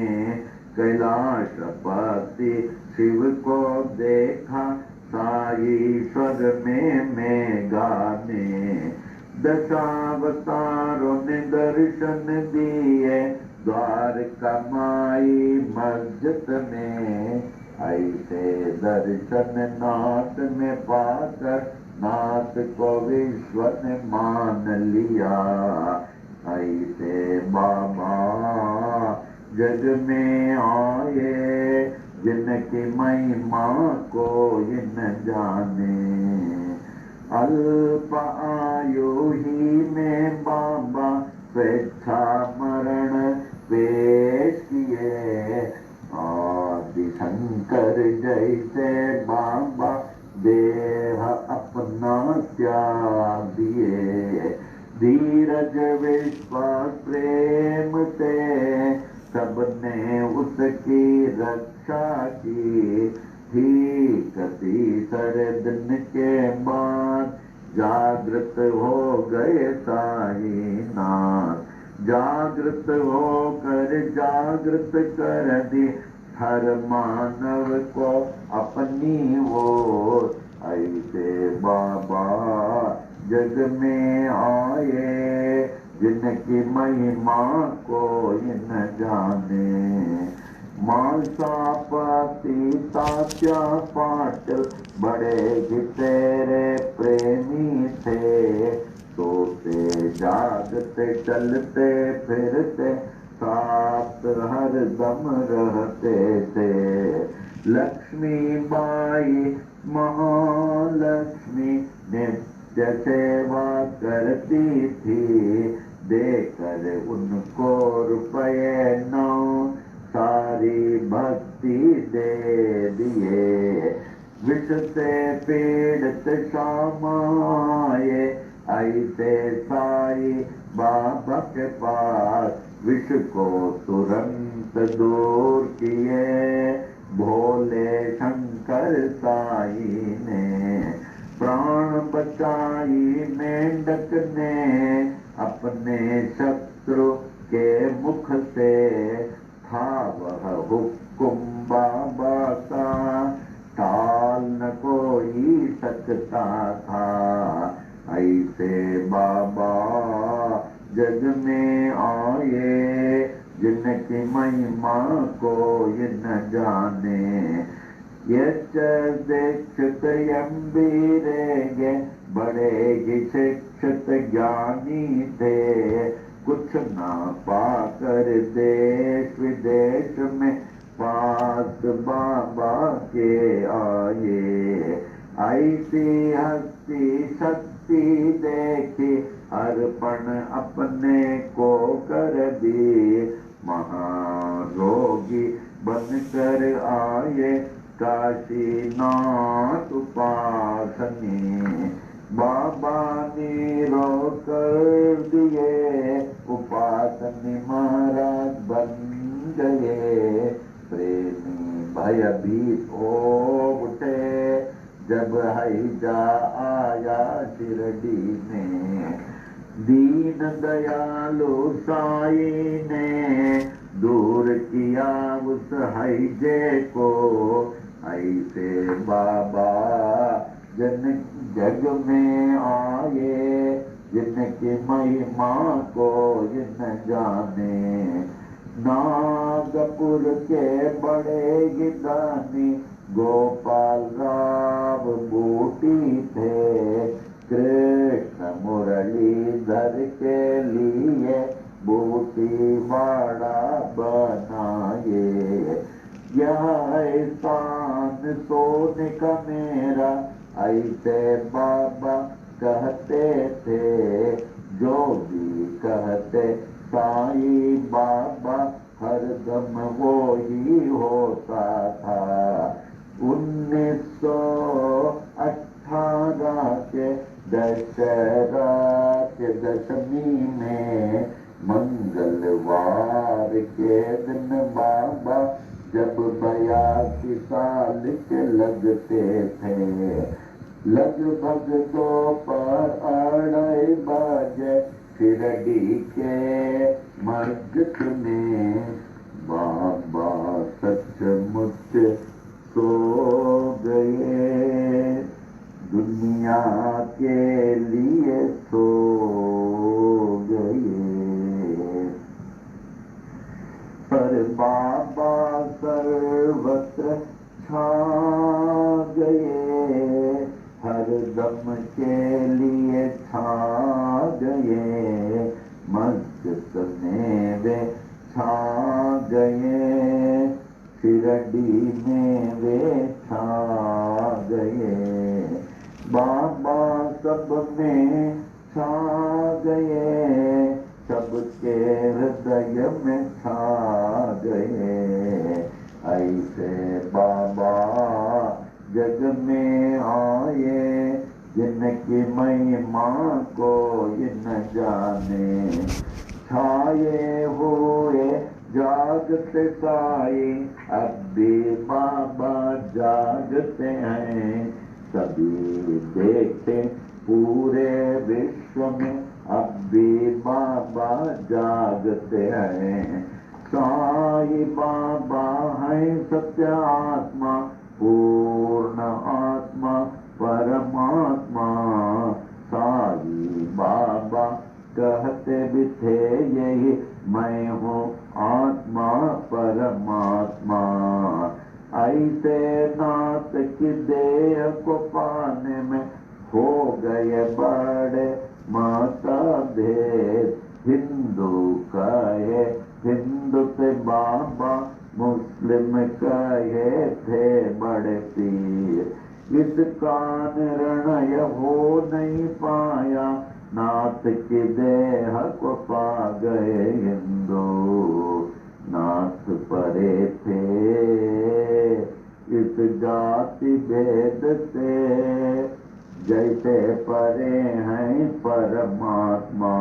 कैलाशपति शिव को देखा साईश्वर में मेघा ने। दशावतारों ने दर्शन दिए द्वारका माई मस्जिद में। ऐसे दर्शन नाथ में पाकर नाथ को विश्व ने मान लिया। ऐसे बाबा जग में आए जिनकी महिमा कोई न जाने। अल्प आयु ही में बाबा स्वेच्छा मरण पेश किए। आदि शंकर जैसे बाबा देह अपना त्याग दिए। धीरज विश्वास प्रेम से सबने उसकी रक्षा की। ठीक तीसरे दिन के बाद जागृत हो गए साईनाथ। जागृत कर दी हर मानव को अपनी ओर। ऐसे बाबा जग में आए जिनकी महिमा कोई न जाने। मालसापति तात्या पाटिल बड़े ही तेरे प्रेमी थे। सोते जागते चलते फिरते साथ हर दम रहते थे। लक्ष्मी बाई महालक्ष्मी नित्य सेवा करती थी। देकर उनको रुपये 9 सारी भक्ति दे दिए। विष से पीड़ित शाम आए ऐसे साई बाबा के पास। विष को तुरंत दूर किए भोले शंकर साई ने। प्राण बचाई मेंढक ने अपने शत्रु के मुख से। था वह हुक्म बाबा का टाल न कोई सकता था। ऐसे बाबा जग में आए जिनकी महिमा कोई न जाने। यच दीक्षित यम्बीरेगे बड़े ही शिक्षित ज्ञानी थे। कुछ ना पाकर देश विदेश में पास बाबा के आए। ऐसी हस्ती शक्ति देखी अर्पण अपने को कर दिए। महारोगी बनकर आए काशीनाथ उपासनी। बाबा ने रोकर दिए उपासनी महाराज बन गए। प्रेमी भयभीत हो उठे जब हैजा आया शिरडी में। दीन दयालु साई ने दूर किया उस हैजे को। ऐसे बाबा जन जग में आए जिनकी महिमा को जिन जाने। नागपुर के बड़े गिदानी गोपाल राव बूटी थे। कृष्ण मुरलीधर के लिए बूटी वाड़ा बनाए। यह एहसान सोने का मेरा ऐसे बाबा कहते थे। जो भी कहते साई बाबा हरदम वो ही होता था। 1918 के दशहरा के दशमी में मंगलवार के दिन बाबा जब 82 साल के लगते थे। लगभग दोपहर 2:30 बजे शिरडी के मस्जिद में बाबा सचमुच सो गए। दुनिया के लिए सो गए। पर बाबा सर्वत्र छा गए। हर दम के लिए छा गए। मस्जिद में वे छा गए। शिरडी में वे छा गए। बाबा सब में छा गए। सबके हृदय में छा गए। ऐसे बाबा जग में आए जिनकी महिमा को न जाने। छाए हुए जागते साई अब भी बाबा जागते हैं। सभी देखे पूरे विश्व में अब भी बाबा जागते हैं। साई बाबा है सत्य आत्मा पूर्ण आत्मा परमात्मा। साई बाबा कहते भी थे यही मैं हूँ आत्मा परमात्मा। ऐसे नाथ की देह को पाने में हो गए बड़े मतभेद। हिंदू कहे हिंदू से बाबा मुस्लिम कहे थे बड़े पीर। इसका निर्णय हो नहीं पाया नाथ की देह को पा गए हिंदू। नाथ परे थे इस जाति भेद से जैसे परे हैं परमात्मा।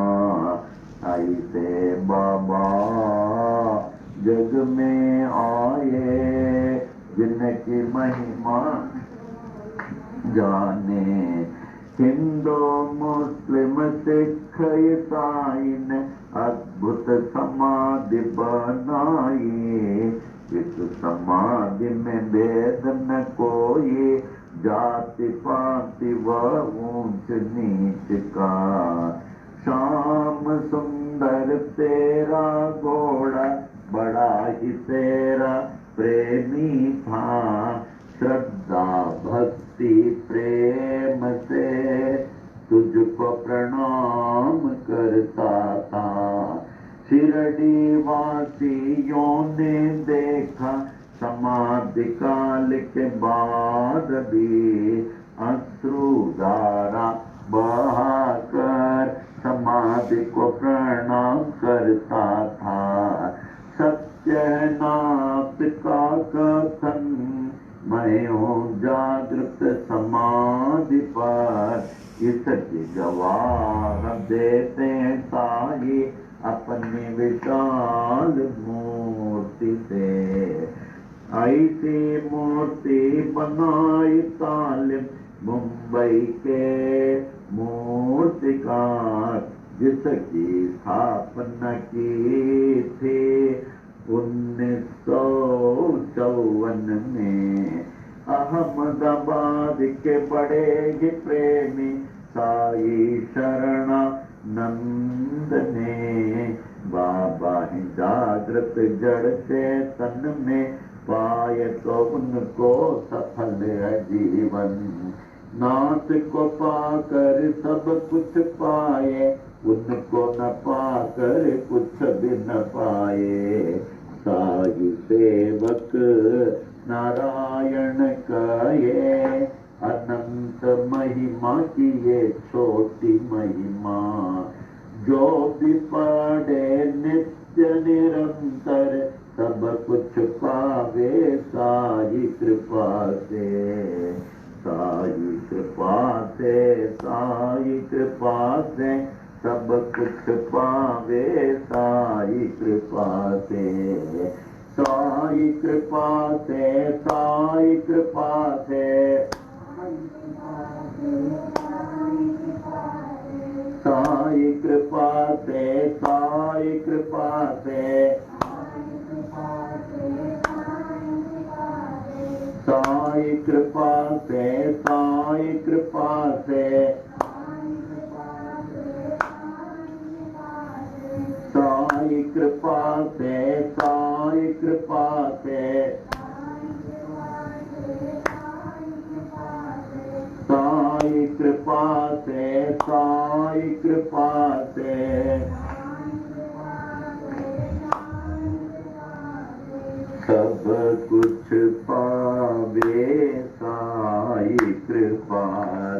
ऐसे बाबा जग में आए जिनकी महिमा जाने। हिंदू मुस्लिम सिख ईसाई ने अद्भुत समाधि बनाई। इस समाधि में भेद न कोई जाति पाति व ऊंच नीच का। श्याम सुंदर तेरा घोड़ा बड़ा ही तेरा प्रेमी था। श्रद्धा भक्ति प्रेम से तुझको प्रणाम करता था। शिरडी वासियों ने देखा समाधिकाल के बाद भी अश्रुधारा बहाकर समाधि को प्रणाम करता था। सत्यनाथ का कथन मैं हूँ जागृत समाधि पर, इसकी गवाह देते साई अपनी विशाल मूर्ति से। ऐसी मूर्ति बनाई तालिम मुंबई के मूर्तिकार, जिसकी स्थापना की थी 1954 में। अहमदाबाद के बड़े ही प्रेमी साई शरणानंद ने बाबा ही जागृत जड़ चेतन में पाए तो उनको सफल है जीवन। नाथ को पाकर सब कुछ पाए, उनको न पाकर कुछ भी न पाए। साई सेवक नारायण का ये अनंत महिमा की ये छोटी महिमा, जो भी पढ़े नित्य निरंतर सब कुछ पावे साई कृपा से। साई कृपा से, साई कृपा से सब कुछ पावे साई कृपा से। साई कृपा से, साई कृपा से, साई कृपा से, साई कृपा से, साई कृपा से, साई कृपा से, साई कृपा से, साई कृपा से, साई कृपा से, साई कृपा से। सब कुछ पावे साई कृपा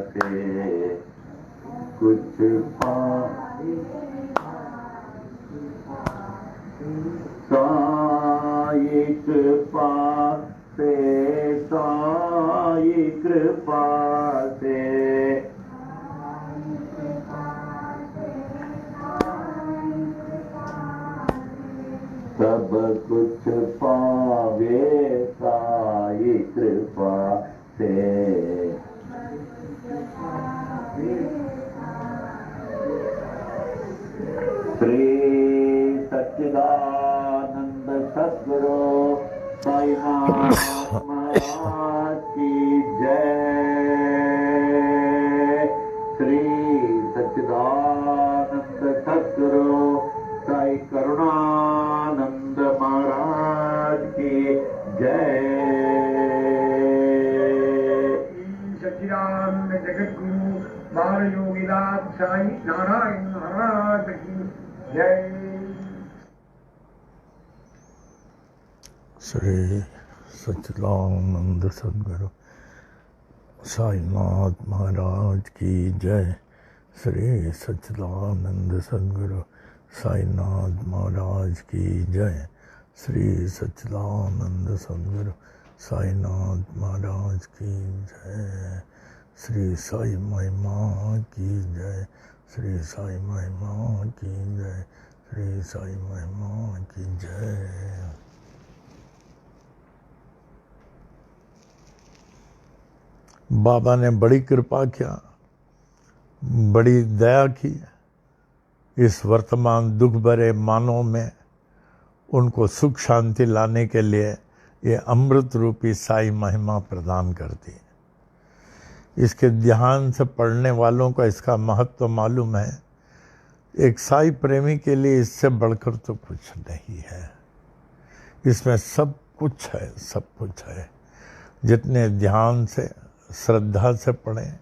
से, कुछ पावे साई कृपा से, साई कृपा से। सब कुछ पावे साई कृपा से। श्री सच्चिदानंद सद्गुरु साईनाथ महाराज की जय। श्री सच्चिदानंद सद्गुरु साई करुणानंद महाराज की जय। सच्चिदानंद जगतगुरु बाल योगीनाथ साई नारायण महाराज की जय। श्री सच्चिदानंद सद्गुरु साईनाथ महाराज की जय। श्री सच्चिदानंद सद्गुरु साईनाथ महाराज की जय। श्री सच्चिदानंद सद्गुरु साईनाथ महाराज की जय। श्री साई महिमा की जय। श्री साई महिमा की जय। श्री साई महिमा की जय। बाबा ने बड़ी कृपा किया, बड़ी दया की। इस वर्तमान दुख भरे मानव में उनको सुख शांति लाने के लिए ये अमृत रूपी साई महिमा प्रदान करती है। इसके ध्यान से पढ़ने वालों को इसका महत्व मालूम है। एक साई प्रेमी के लिए इससे बढ़कर तो कुछ नहीं है। इसमें सब कुछ है, सब कुछ है। जितने ध्यान से श्रद्धा से पढ़ें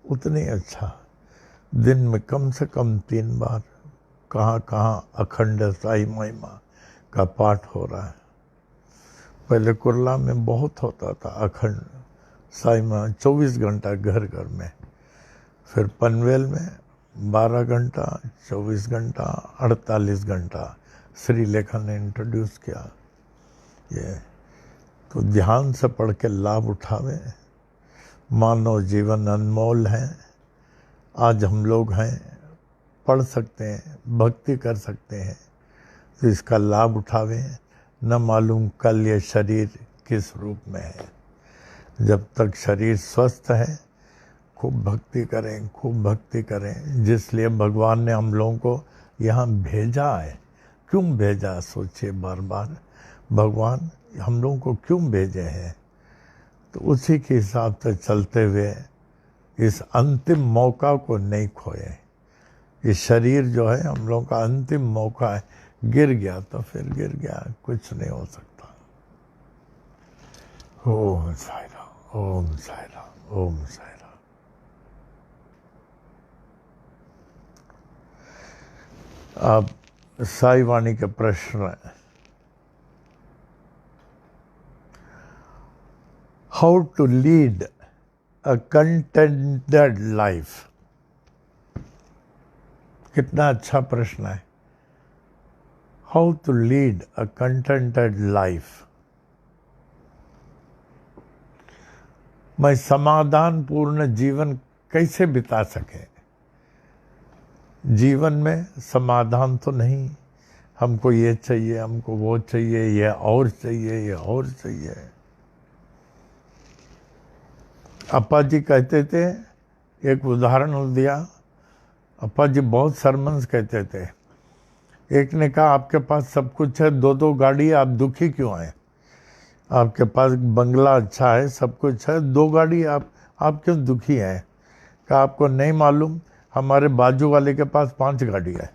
उतनी अच्छा। दिन में कम से कम 3 बार कहाँ कहाँ अखंड साई महिमा का पाठ हो रहा है। पहले कुर्ला में बहुत होता था अखंड साई माँ 24 घंटा घर घर में, फिर पनवेल में 12 घंटा, 24 घंटा, 48 घंटा श्रीलेखा ने इंट्रोड्यूस किया ये। तो ध्यान से पढ़ के लाभ उठावे। मानव जीवन अनमोल है। आज हम लोग हैं, पढ़ सकते हैं, भक्ति कर सकते हैं, तो इसका लाभ उठावे। न मालूम कल ये शरीर किस रूप में है। जब तक शरीर स्वस्थ है खूब भक्ति करें, खूब भक्ति करें। जिसलिए भगवान ने हम लोगों को यहाँ भेजा है। क्यों भेजा सोचिए बार बार, भगवान हम लोगों को क्यों भेजे हैं। तो उसी के हिसाब से चलते हुए इस अंतिम मौका को नहीं खोए। ये शरीर जो है हम लोगों का अंतिम मौका है। गिर गया तो फिर गिर गया, कुछ नहीं हो सकता। ओम साई राम, ओम साई राम, ओम साई राम। अब साई वाणी के प्रश्न है। How to lead a contented life. कितना अच्छा प्रश्न है। How to lead a contented life. मैं समाधान पूर्ण जीवन कैसे बिता सके। जीवन में समाधान तो नहीं। हमको ये चाहिए, हमको वो चाहिए, ये और चाहिए, ये और चाहिए। अप्पा जी कहते थे, एक उदाहरण दिया। अप्पा जी बहुत सरमन्स कहते थे। एक ने कहा आपके पास सब कुछ है, 2-2 गाड़ी, आप दुखी क्यों हैं। आपके पास बंगला अच्छा है, सब कुछ है, 2 गाड़ी, आप क्यों दुखी हैं। कहा आपको नहीं मालूम, हमारे बाजू वाले के पास 5 गाड़ी है।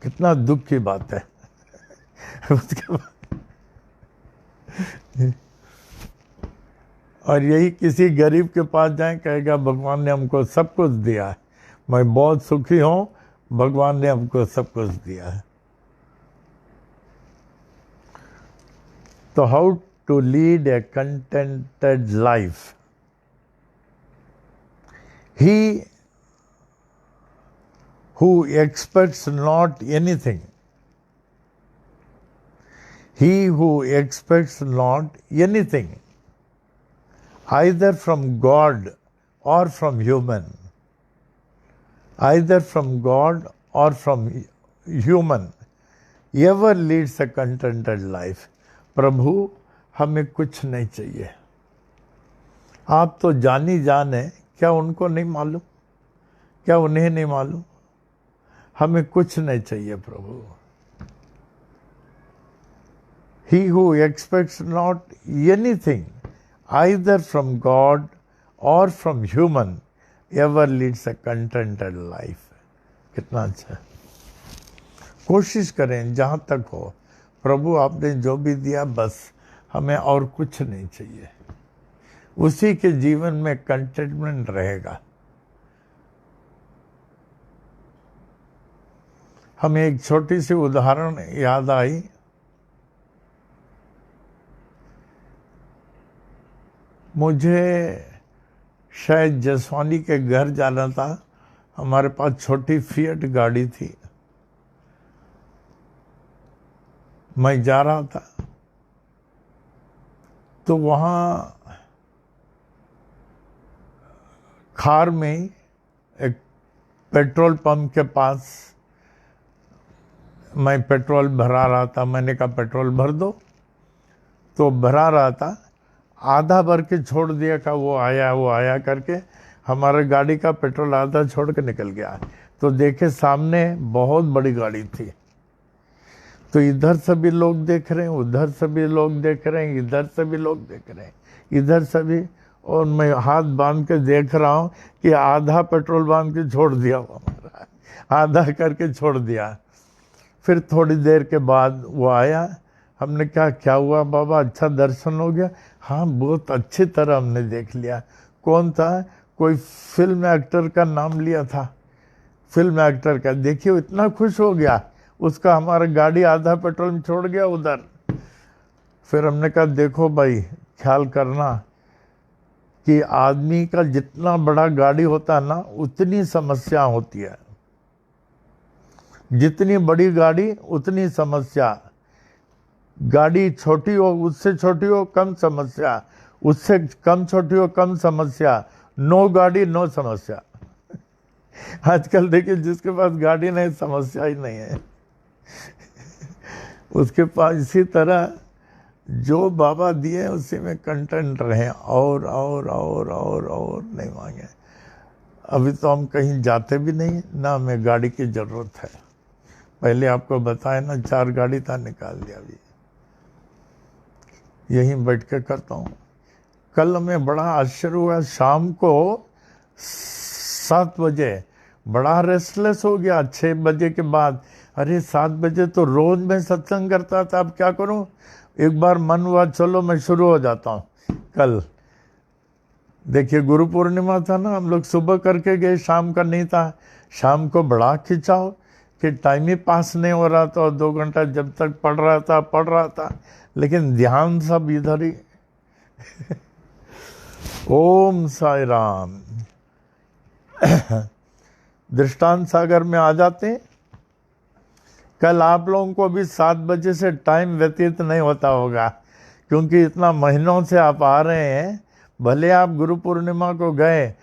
कितना दुख की बात है। उसके बाद और यही किसी गरीब के पास जाए, कहेगा भगवान ने हमको सब कुछ दिया है, मैं बहुत सुखी हूँ, भगवान ने हमको सब कुछ दिया है। तो how to lead a contented life. He who expects not anything. He who expects not anything, either from God or from human, either from God or from human, ever leads a contented life. प्रभु हमें कुछ नहीं चाहिए। आप तो जानी जान है, क्या उनको नहीं मालूम, क्या उन्हें नहीं मालूम। हमें कुछ नहीं चाहिए प्रभु। He who expects not anything, either from God or from human, ever leads a contented life. कितना अच्छा। कोशिश करें जहाँ तक हो, प्रभु आपने जो भी दिया बस हमें और कुछ नहीं चाहिए। उसी के जीवन में कंटेंटमेंट रहेगा। हमें एक छोटी सी उदाहरण याद आई। मुझे शायद जसवानी के घर जाना था। हमारे पास छोटी फिएट गाड़ी थी। मैं जा रहा था तो वहाँ खार में एक पेट्रोल पंप के पास मैं पेट्रोल भरा रहा था। मैंने कहा पेट्रोल भर दो, तो भरा रहा था, आधा भर के छोड़ दिया। का वो आया करके हमारे गाड़ी का पेट्रोल आधा छोड़ के निकल गया। तो देखे सामने बहुत बड़ी गाड़ी थी। तो इधर से भी लोग देख रहे हैं, उधर से भी लोग देख रहे हैं, इधर से भी लोग देख रहे हैं, इधर से भी। और मैं हाथ बांध के देख रहा हूँ कि आधा पेट्रोल बांध के छोड़ दिया वो हमारा, आधा करके छोड़ दिया। फिर थोड़ी देर के बाद वो आया। हमने कहा क्या हुआ बाबा, अच्छा दर्शन हो गया। हाँ बहुत अच्छी तरह हमने देख लिया। कौन था, कोई फिल्म एक्टर का नाम लिया था, फिल्म एक्टर का। देखिए इतना खुश हो गया, उसका हमारा गाड़ी आधा पेट्रोल में छोड़ गया उधर। फिर हमने कहा देखो भाई, ख्याल करना कि आदमी का जितना बड़ा गाड़ी होता है ना, उतनी समस्या होती है। जितनी बड़ी गाड़ी उतनी समस्या। गाड़ी छोटी हो, उससे छोटी हो कम समस्या, उससे कम छोटी हो कम समस्या। नो गाड़ी नो समस्या। आजकल देखिए, जिसके पास गाड़ी नहीं, समस्या ही नहीं है उसके पास। इसी तरह जो बाबा दिए उसी में कंटेंट रहे, और नहीं मांगे। अभी तो हम कहीं जाते भी नहीं, ना हमें गाड़ी की जरूरत है। पहले आपको बताया ना, 4 गाड़ी था, निकाल दिया। अभी यहीं बैठ के करता हूँ। कल हमें बड़ा आश्चर्य हुआ, शाम को 7 बजे बड़ा रेस्टलेस हो गया। 6 बजे के बाद, अरे 7 बजे तो रोज मैं सत्संग करता था, अब क्या करूं। एक बार मन हुआ, चलो मैं शुरू हो जाता हूं। कल देखिए गुरु पूर्णिमा था ना, हम लोग सुबह करके गए, शाम का नहीं था। शाम को बड़ा खिंचाव कि टाइम ही पास नहीं हो रहा था, और 2 घंटा जब तक पढ़ रहा था, लेकिन ध्यान सब इधर ही ओम साई राम। दृष्टांत सागर में आ जाते हैं। कल आप लोगों को भी 7 बजे से टाइम व्यतीत नहीं होता होगा, क्योंकि इतना महीनों से आप आ रहे हैं। भले आप गुरु पूर्णिमा को गए,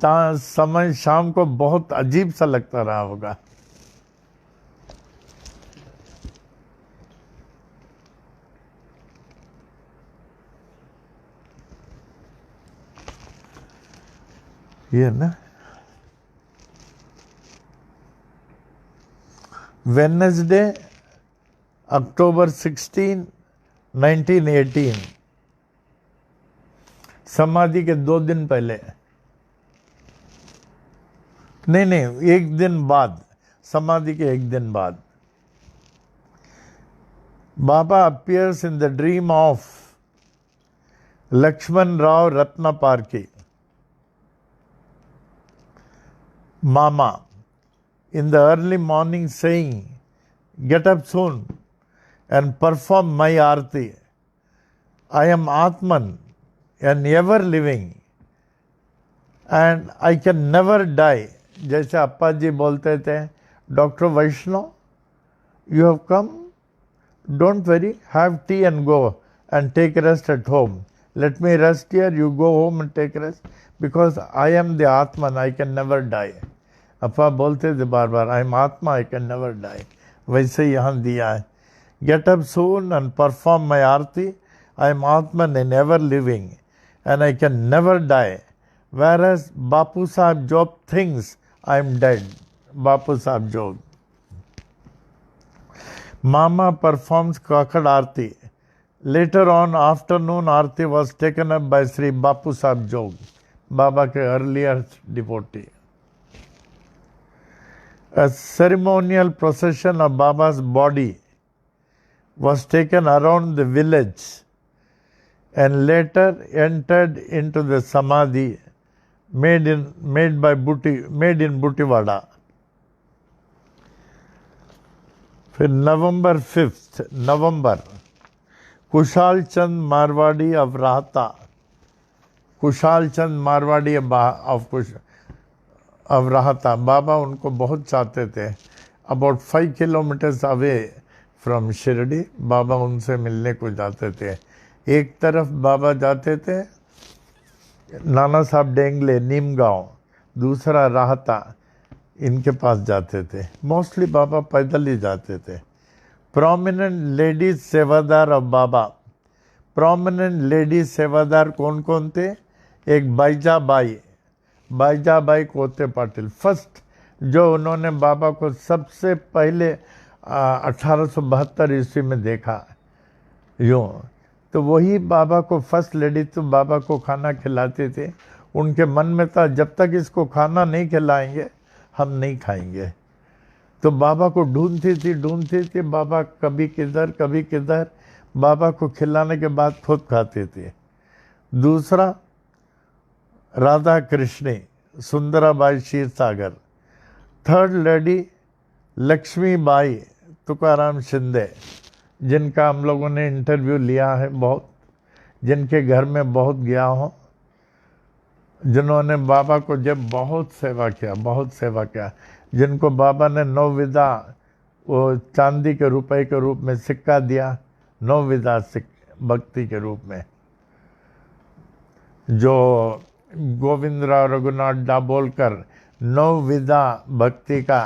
समय शाम को बहुत अजीब सा लगता रहा होगा। ये ना, वेडनेसडे अक्टूबर 16, 1918, समाधि के 2 दिन पहले, नहीं 1 दिन बाद, समाधि के 1 दिन बाद, बाबा appears in the dream of Lakshman Rao Ratnaparki, Mama, in the early morning, saying, "Get up soon and perform my arti. I am Atman and ever living, and I can never die." जैसे अप्पा जी बोलते थे, doctor Vaishnav, you have come, don't worry, have tea and go and take rest at home. Let me rest here, you go home and take rest, because I am the Atman, I can never die. अप्पा बोलते थे बार बार, आई एम आत्मा, आई कैन नेवर डाई। वैसे यहाँ दिया है, get up soon and perform my Aarti. I am atman and ever living and I can never die. Whereas Bapu Sahab Jog thinks I am dead. Bapu Sahab Jog. Mama performs Kakad Aarti. Later on afternoon Aarti was taken up by Shri Bapu Sahab Jog, Baba के earlier devotee. A ceremonial procession of Baba's body was taken around the village and later entered into the samadhi made in Butiwada. फिर November 5th, Kushal Chand Marwari of Rahata, Kushal Chand Marwari of Rahata, Baba उनको बहुत चाहते थे. About 5 kilometers away from Shirdi Baba उनसे मिलने को जाते थे. एक तरफ बाबा जाते थे नाना साहब डेंगले नीमगांव, दूसरा राहता, इनके पास जाते थे. मोस्टली बाबा पैदल ही जाते थे. प्रोमिनेंट लेडीज सेवादार ऑफ बाबा. प्रोमिनेंट लेडीज सेवादार कौन कौन थे? एक बाईजाबाई कोते पाटिल, फर्स्ट जो उन्होंने बाबा को सबसे पहले 1872 ईस्वी में देखा. यूँ तो वही बाबा को फर्स्ट लेडी तो बाबा को खाना खिलाते थे. उनके मन में था जब तक इसको खाना नहीं खिलाएंगे हम नहीं खाएंगे. तो बाबा को ढूंढती थी. बाबा कभी किधर बाबा को खिलाने के बाद खुद खाते थे. दूसरा Radha Krishni Sundarabai Kshirsagar. Third lady Lakshmi Bai Tukaram Shinde. जिनका हम लोगों ने इंटरव्यू लिया है, बहुत, जिनके घर में बहुत गया हूँ, जिन्होंने बाबा को जब बहुत सेवा किया, बहुत सेवा किया, जिनको बाबा ने 9 विदा वो चांदी के रुपए के रूप में सिक्का दिया, 9 विदा भक्ति के रूप में, जो गोविंदराव रघुनाथ डाबोलकर 9 विदा भक्ति का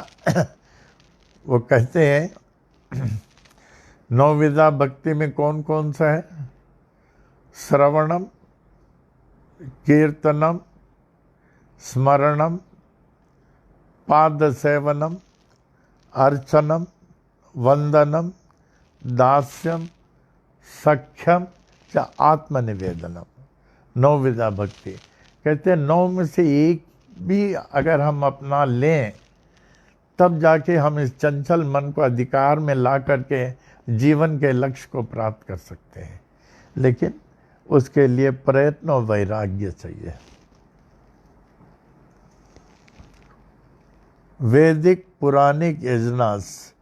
वो कहते हैं 9 विदा भक्ति में कौन कौन सा है? श्रवणम, कीर्तनम, स्मरणम, पाद सेवनम, अर्चनम, वंदनम, दास्यम, सख्यम च आत्मनिवेदनम। 9 विदा भक्ति कहते हैं 9 में से एक भी अगर हम अपना लें तब जाके हम इस चंचल मन को अधिकार में ला करके जीवन के लक्ष्य को प्राप्त कर सकते हैं, लेकिन उसके लिए प्रयत्न और वैराग्य चाहिए। वैदिक पुराणिक यजनास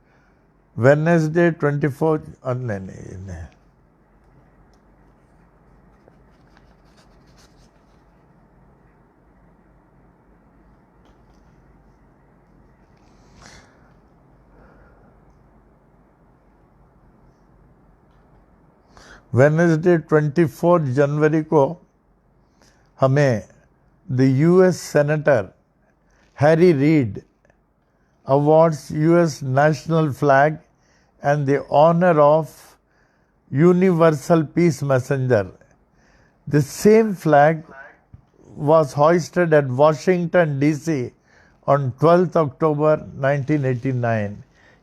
वेडनेसडे 24 नहीं वेडनेसडे 24 जनवरी को हमें the US senator Harry Reid awards US national flag and the honour of universal peace messenger. The same flag was hoisted at Washington DC on 12th October 1989।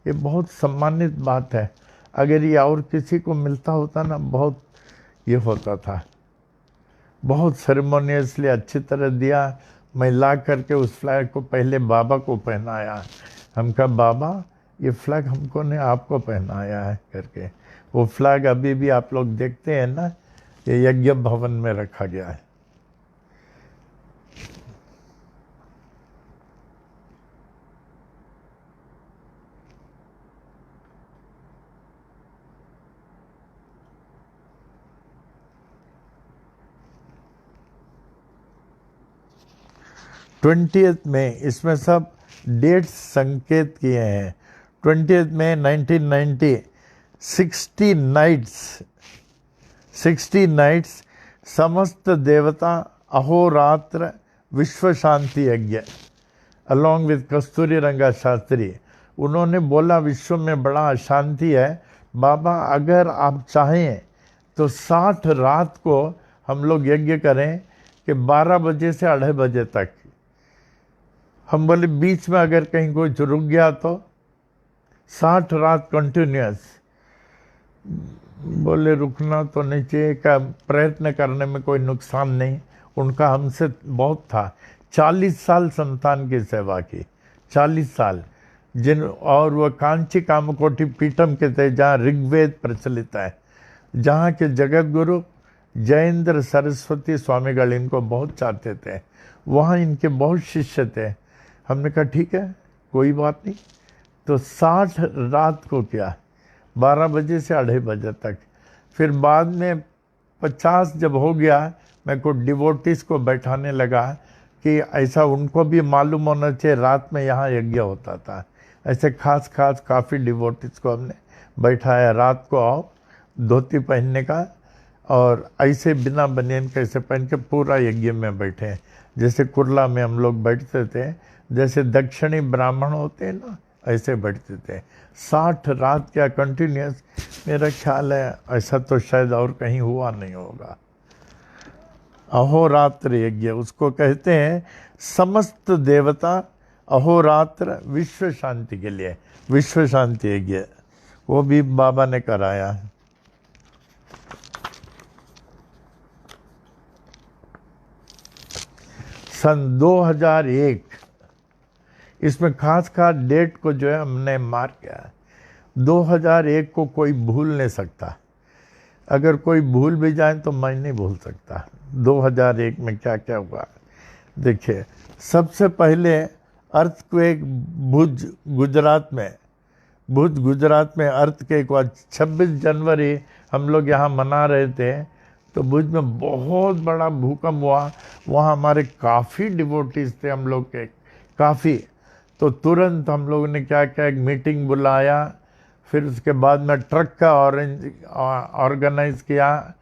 ये बहुत सम्मानित बात है। अगर ये और किसी को मिलता होता ना, बहुत ये होता था। बहुत सेरेमोनियसली अच्छी तरह दिया। मैं ला करके उस फ्लैग को पहले बाबा को पहनाया। हम कहा बाबा ये फ्लैग हमको ने आपको पहनाया है करके। वो फ्लैग अभी भी आप लोग देखते हैं ना, ये यज्ञ भवन में रखा गया है। ट्वेंटियथ में इसमें सब डेट्स संकेत किए हैं। 20 मई 1990 60 नाइट्स समस्त देवता अहोरात्र विश्व शांति यज्ञ अलॉन्ग विद कस्तूरी रंगा शास्त्री। उन्होंने बोला विश्व में बड़ा अशांति है बाबा, अगर आप चाहें तो 60 रात को हम लोग यज्ञ करें कि 12 बजे से 2:30 बजे तक। हम बोले बीच में अगर कहीं कुछ रुक गया तो 60 रात कंटिन्यूस। बोले रुकना तो नहीं चाहिए, का प्रयत्न करने में कोई नुकसान नहीं। उनका हमसे बहुत था। 40 साल संतान की सेवा की, 40 साल और वह कांची कामकोटि पीठम के थे जहाँ ऋग्वेद प्रचलित है, जहाँ के जगत गुरु जयेंद्र सरस्वती स्वामीगढ़ इनको बहुत चाहते थे। वहाँ इनके बहुत शिष्य थे। हमने कहा ठीक है कोई बात नहीं। तो 60 रात को किया, 12 बजे से 2:30 बजे तक। फिर बाद में 50 जब हो गया, मैं को डिवोटीज को बैठाने लगा कि ऐसा उनको भी मालूम होना चाहिए रात में यहाँ यज्ञ होता था। ऐसे खास काफ़ी डिवोटीज को हमने बैठाया, रात को आओ धोती पहनने का, और ऐसे बिना बनियान कैसे पहन के पूरा यज्ञ में बैठे, जैसे कुरला में हम लोग बैठते थे, जैसे दक्षिणी ब्राह्मण होते हैं ना, ऐसे बैठते थे। 60 रात क्या कंटिन्यूस। मेरा ख्याल है ऐसा तो शायद और कहीं हुआ नहीं होगा। अहोरात्र यज्ञ उसको कहते हैं। समस्त देवता अहोरात्र विश्व शांति के लिए, विश्व शांति यज्ञ वो भी बाबा ने कराया। सन 2001 इसमें खास डेट को जो है हमने मार्क किया। 2001 को कोई भूल नहीं सकता। अगर कोई भूल भी जाए तो मैं नहीं भूल सकता 2001 में क्या क्या हुआ। देखिए सबसे पहले अर्थक्वेक भुज गुजरात में भुज गुजरात में अर्थक्वेक हुआ 26 जनवरी हम लोग यहाँ मना रहे थे, तो भुज में बहुत बड़ा भूकंप हुआ। वहाँ हमारे काफ़ी डिवोटीज थे हम लोग के, काफ़ी। तो तुरंत हम लोगों ने क्या किया, एक मीटिंग बुलाया, फिर उसके बाद में ट्रक का ऑर्गेनाइज किया,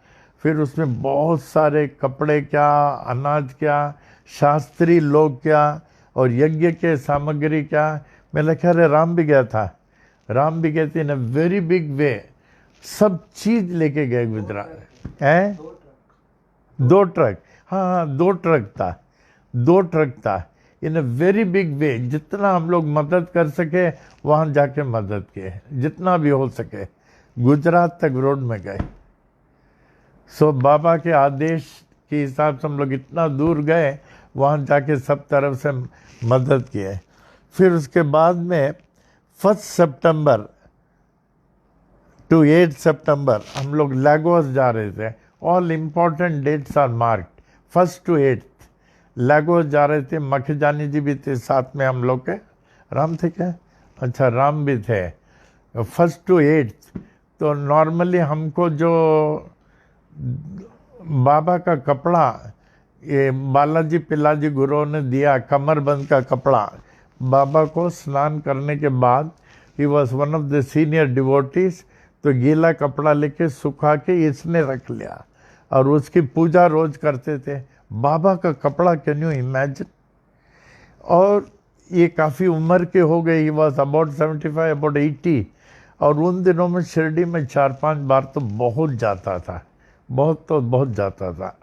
फिर उसमें बहुत सारे कपड़े क्या, अनाज क्या, शास्त्री लोग क्या, और यज्ञ के सामग्री क्या। मेरा ख्याल है राम भी गया था, राम भी गए थे इन अ वेरी बिग वे, सब चीज लेके गए गुजरात हैं। 2 ट्रक, हाँ 2 ट्रक था, 2 ट्रक था, इन अ वेरी बिग वे। जितना हम लोग मदद कर सके वहाँ जाके मदद किए, जितना भी हो सके गुजरात तक रोड में गए। सो बाबा के आदेश के हिसाब से हम लोग इतना दूर गए, वहाँ जाके सब तरफ से मदद किए। फिर उसके बाद में 1 सितंबर to 8 सितंबर हम लोग लागोस जा रहे थे। All important dates are marked 1 to 8 Lagos जा रहे थे। मखजानी जी भी थे साथ में हम लोग के। राम थे क्या? अच्छा राम भी थे। 1 to 8 तो नॉर्मली हमको जो बाबा का कपड़ा ये बालाजी पिलाजी गुरुओं ने दिया, कमरबंद का कपड़ा, बाबा को स्नान करने के बाद he was one of the senior devotees, तो गीला कपड़ा लेके सुखा के इसने रख लिया और उसकी पूजा रोज करते थे। बाबा का कपड़ा, कैन यू इमेजिन? और ये काफ़ी उम्र के हो गए, ही वॉज अबाउट 75 अबाउट 80, और उन दिनों में शिरडी में 4-5 बार तो बहुत जाता था, बहुत जाता था।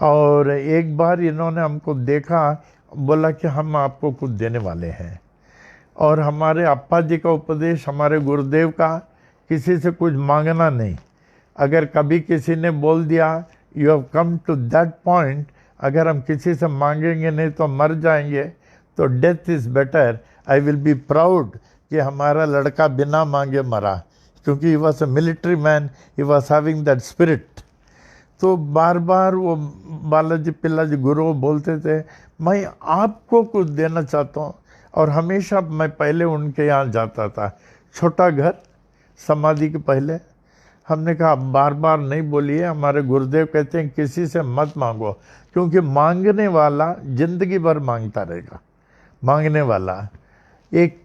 और एक बार इन्होंने हमको देखा, बोला कि हम आपको कुछ देने वाले हैं। और हमारे अप्पा जी का उपदेश, हमारे गुरुदेव का, किसी से कुछ मांगना नहीं। अगर कभी किसी ने बोल दिया you have come to that point, अगर हम किसी से मांगेंगे नहीं तो मर जाएंगे, तो death is better. I will be proud कि हमारा लड़का बिना मांगे मरा, क्योंकि he was a military man, he was having that spirit. तो बार बार वो बालाजी पिल्लाजी गुरु बोलते थे मैं आपको कुछ देना चाहता हूँ, और हमेशा मैं पहले उनके यहाँ जाता था। छोटा घर, समाधि के पहले। हमने कहा बार बार नहीं बोलिए, हमारे गुरुदेव कहते हैं किसी से मत मांगो, क्योंकि मांगने वाला जिंदगी भर मांगता रहेगा। मांगने वाला, एक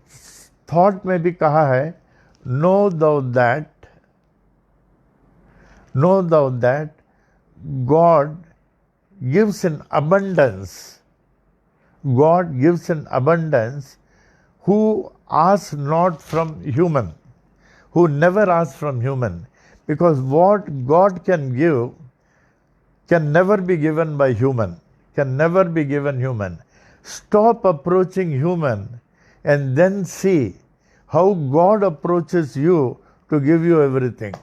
थॉट में भी कहा है, नो दो that God gives in abundance. God gives in abundance who asks not from human, who never asks from human, because what God can give can never be given by human, can never be given human. Stop approaching human and then see how God approaches you to give you everything.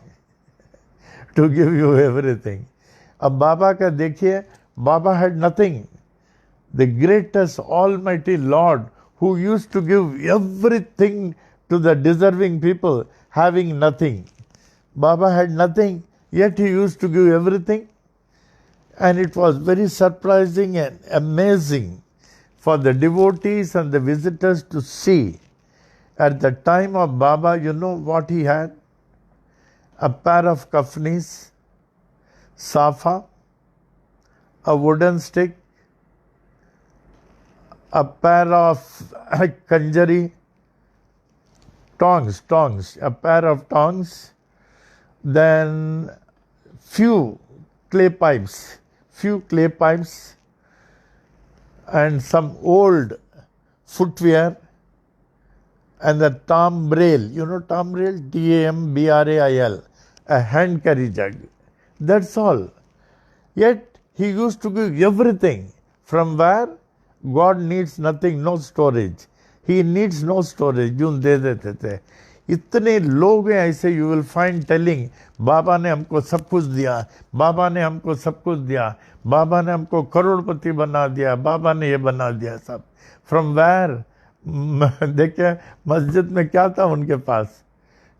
To give you everything. अब बाबा का देखिए, बाबा had nothing. The greatest almighty Lord who used to give everything to the deserving people having nothing. Baba had nothing, yet he used to give everything. And it was very surprising and amazing for the devotees and the visitors to see. At the time of Baba, you know what he had? A pair of kafnis, safa, a wooden stick, a pair of kanjari, tongs, a pair of tongs, then few clay pipes, and some old footwear, and the tambrail, you know tambrail, Tambrail, a hand carry jug. That's all. Yet he used to give everything. From where? God needs nothing, no storage. He needs no storage. यूं दे देते थे। इतने लोग हैं ऐसे, यू विल फाइंड टेलिंग बाबा ने हमको सब कुछ दिया, बाबा ने हमको सब कुछ दिया, बाबा ने हमको करोड़पति बना दिया, बाबा ने ये बना दिया सब। From where? देखिए मस्जिद में क्या था उनके पास,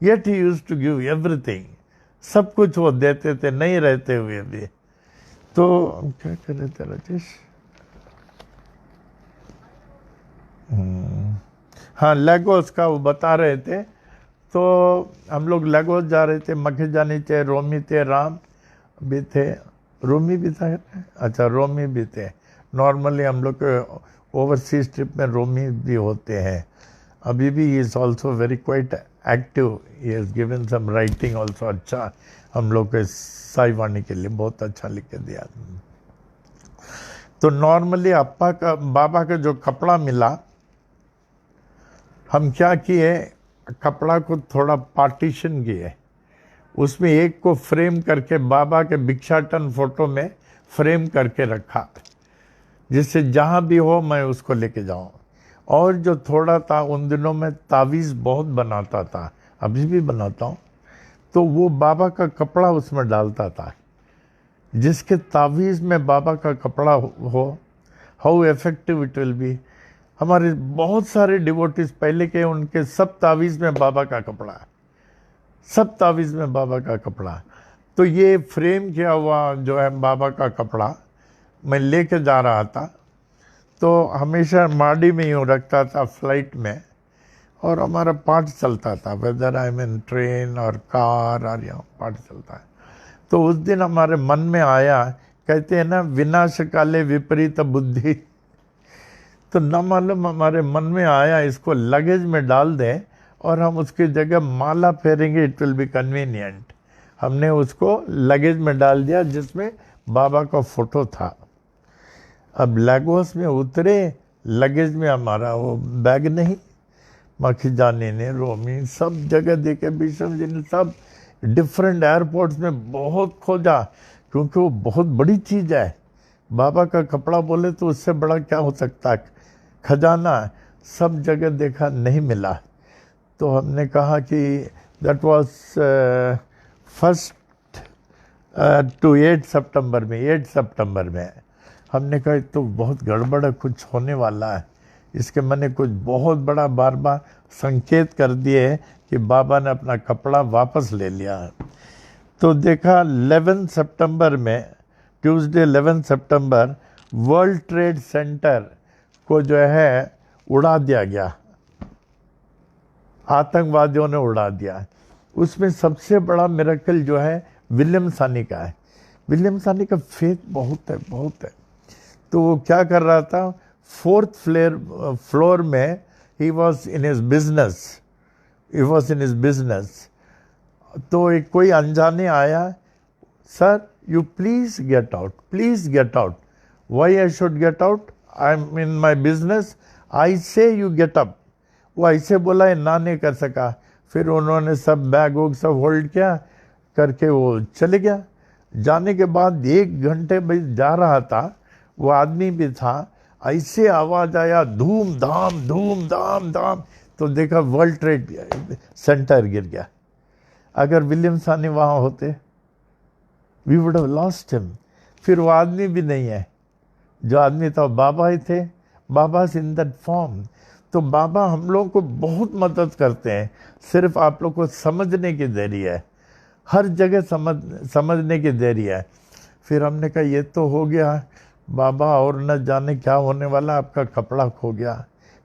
yet he used to give everything. सब कुछ वो देते थे, नहीं रहते हुए भी। तो क्या कर रहे थे राजेश? हाँ, लेगोस का वो बता रहे थे। तो हम लोग लेगोस जा रहे थे, मखीजानी थे, रोमी थे, राम भी थे, रोमी भी था, अच्छा रोमी भी थे। नॉर्मली हम लोग के ओवरसीज ट्रिप में रोमी भी होते हैं। अभी भी he is also very quite active, he has given some writing also, अच्छा हम लोग के साई वाणी के लिए बहुत अच्छा लिख के दिया। तो नॉर्मली बाबा का जो कपड़ा मिला, हम क्या किए, कपड़ा को थोड़ा पार्टीशन किए, उसमें एक को फ्रेम करके बाबा के भिक्षाटन फोटो में फ्रेम करके रखा, जिससे जहाँ भी हो मैं उसको लेके जाऊँ। और जो थोड़ा था, उन दिनों में तावीज़ बहुत बनाता था, अभी भी बनाता हूँ, तो वो बाबा का कपड़ा उसमें डालता था, जिसके तावीज़ में बाबा का कपड़ा हो, how effective it will be. हमारे बहुत सारे डिवोटीज पहले के, उनके सब तावीज़ में बाबा का कपड़ा, सब तावीज़ में बाबा का कपड़ा। तो ये फ्रेम किया हुआ जो है बाबा का कपड़ा मैं लेके जा रहा था, तो हमेशा माडी में यूँ रखता था फ्लाइट में, और हमारा पाठ चलता था, वेदर आई मीन ट्रेन और कार और यहाँ पाठ चलता है। तो उस दिन हमारे मन में आया, कहते हैं ना विनाश काले विपरीत बुद्धि, तो न मालूम हमारे मन में आया इसको लगेज में डाल दें और हम उसकी जगह माला फेरेंगे, इट विल बी कन्वीनियंट। हमने उसको लगेज में डाल दिया जिसमें बाबा का फोटो था। अब लेगोस में उतरे, लगेज में हमारा वो बैग नहीं, मखीजानी ने, रोमी सब जगह देखे, विष्णु जी ने सब डिफरेंट एयरपोर्ट्स में बहुत खोजा, क्योंकि वो बहुत बड़ी चीज़ है। बाबा का कपड़ा बोले तो उससे बड़ा क्या हो सकता है, खजाना। सब जगह देखा, नहीं मिला। तो हमने कहा कि दैट वाज 1 to 8 सितंबर में, 8 सितंबर में हमने कहा तो बहुत गड़बड़ है, कुछ होने वाला है, इसके मैंने कुछ बहुत बड़ा बार बार संकेत कर दिए कि बाबा ने अपना कपड़ा वापस ले लिया है। तो देखा 11 सितंबर में, ट्यूसडे 11 सितंबर, वर्ल्ड ट्रेड सेंटर को जो है उड़ा दिया गया, आतंकवादियों ने उड़ा दिया। उसमें सबसे बड़ा मिरेकल जो है विलियम सानी का है। विलियम सानी का फेथ बहुत है, बहुत है। तो वो क्या कर रहा था, 4th फ्लोर में he was in his business, तो एक कोई अनजाने आया, sir you please get out, please get out. Why I should get out, I am in my business, I say you get up. वो ऐसे बोला है, ना नहीं कर सका। फिर उन्होंने सब बैग वोग सब होल्ड किया करके वो चले गया। जाने के बाद 1 घंटे में जा रहा था, वो आदमी भी था, ऐसे आवाज आया धूम धाम धाम, तो देखा वर्ल्ड ट्रेड सेंटर गिर गया। अगर विलियम सानी वहाँ होते, we would have lost him. फिर वो आदमी भी नहीं है, जो आदमी था बाबा ही थे, बाबा इन दैट फॉर्म। तो बाबा हम लोगों को बहुत मदद करते हैं, सिर्फ आप लोग को समझने की देरी है, हर जगह समझने की देरी है। फिर हमने कहा ये तो हो गया बाबा, और न जाने क्या होने वाला, आपका कपड़ा खो गया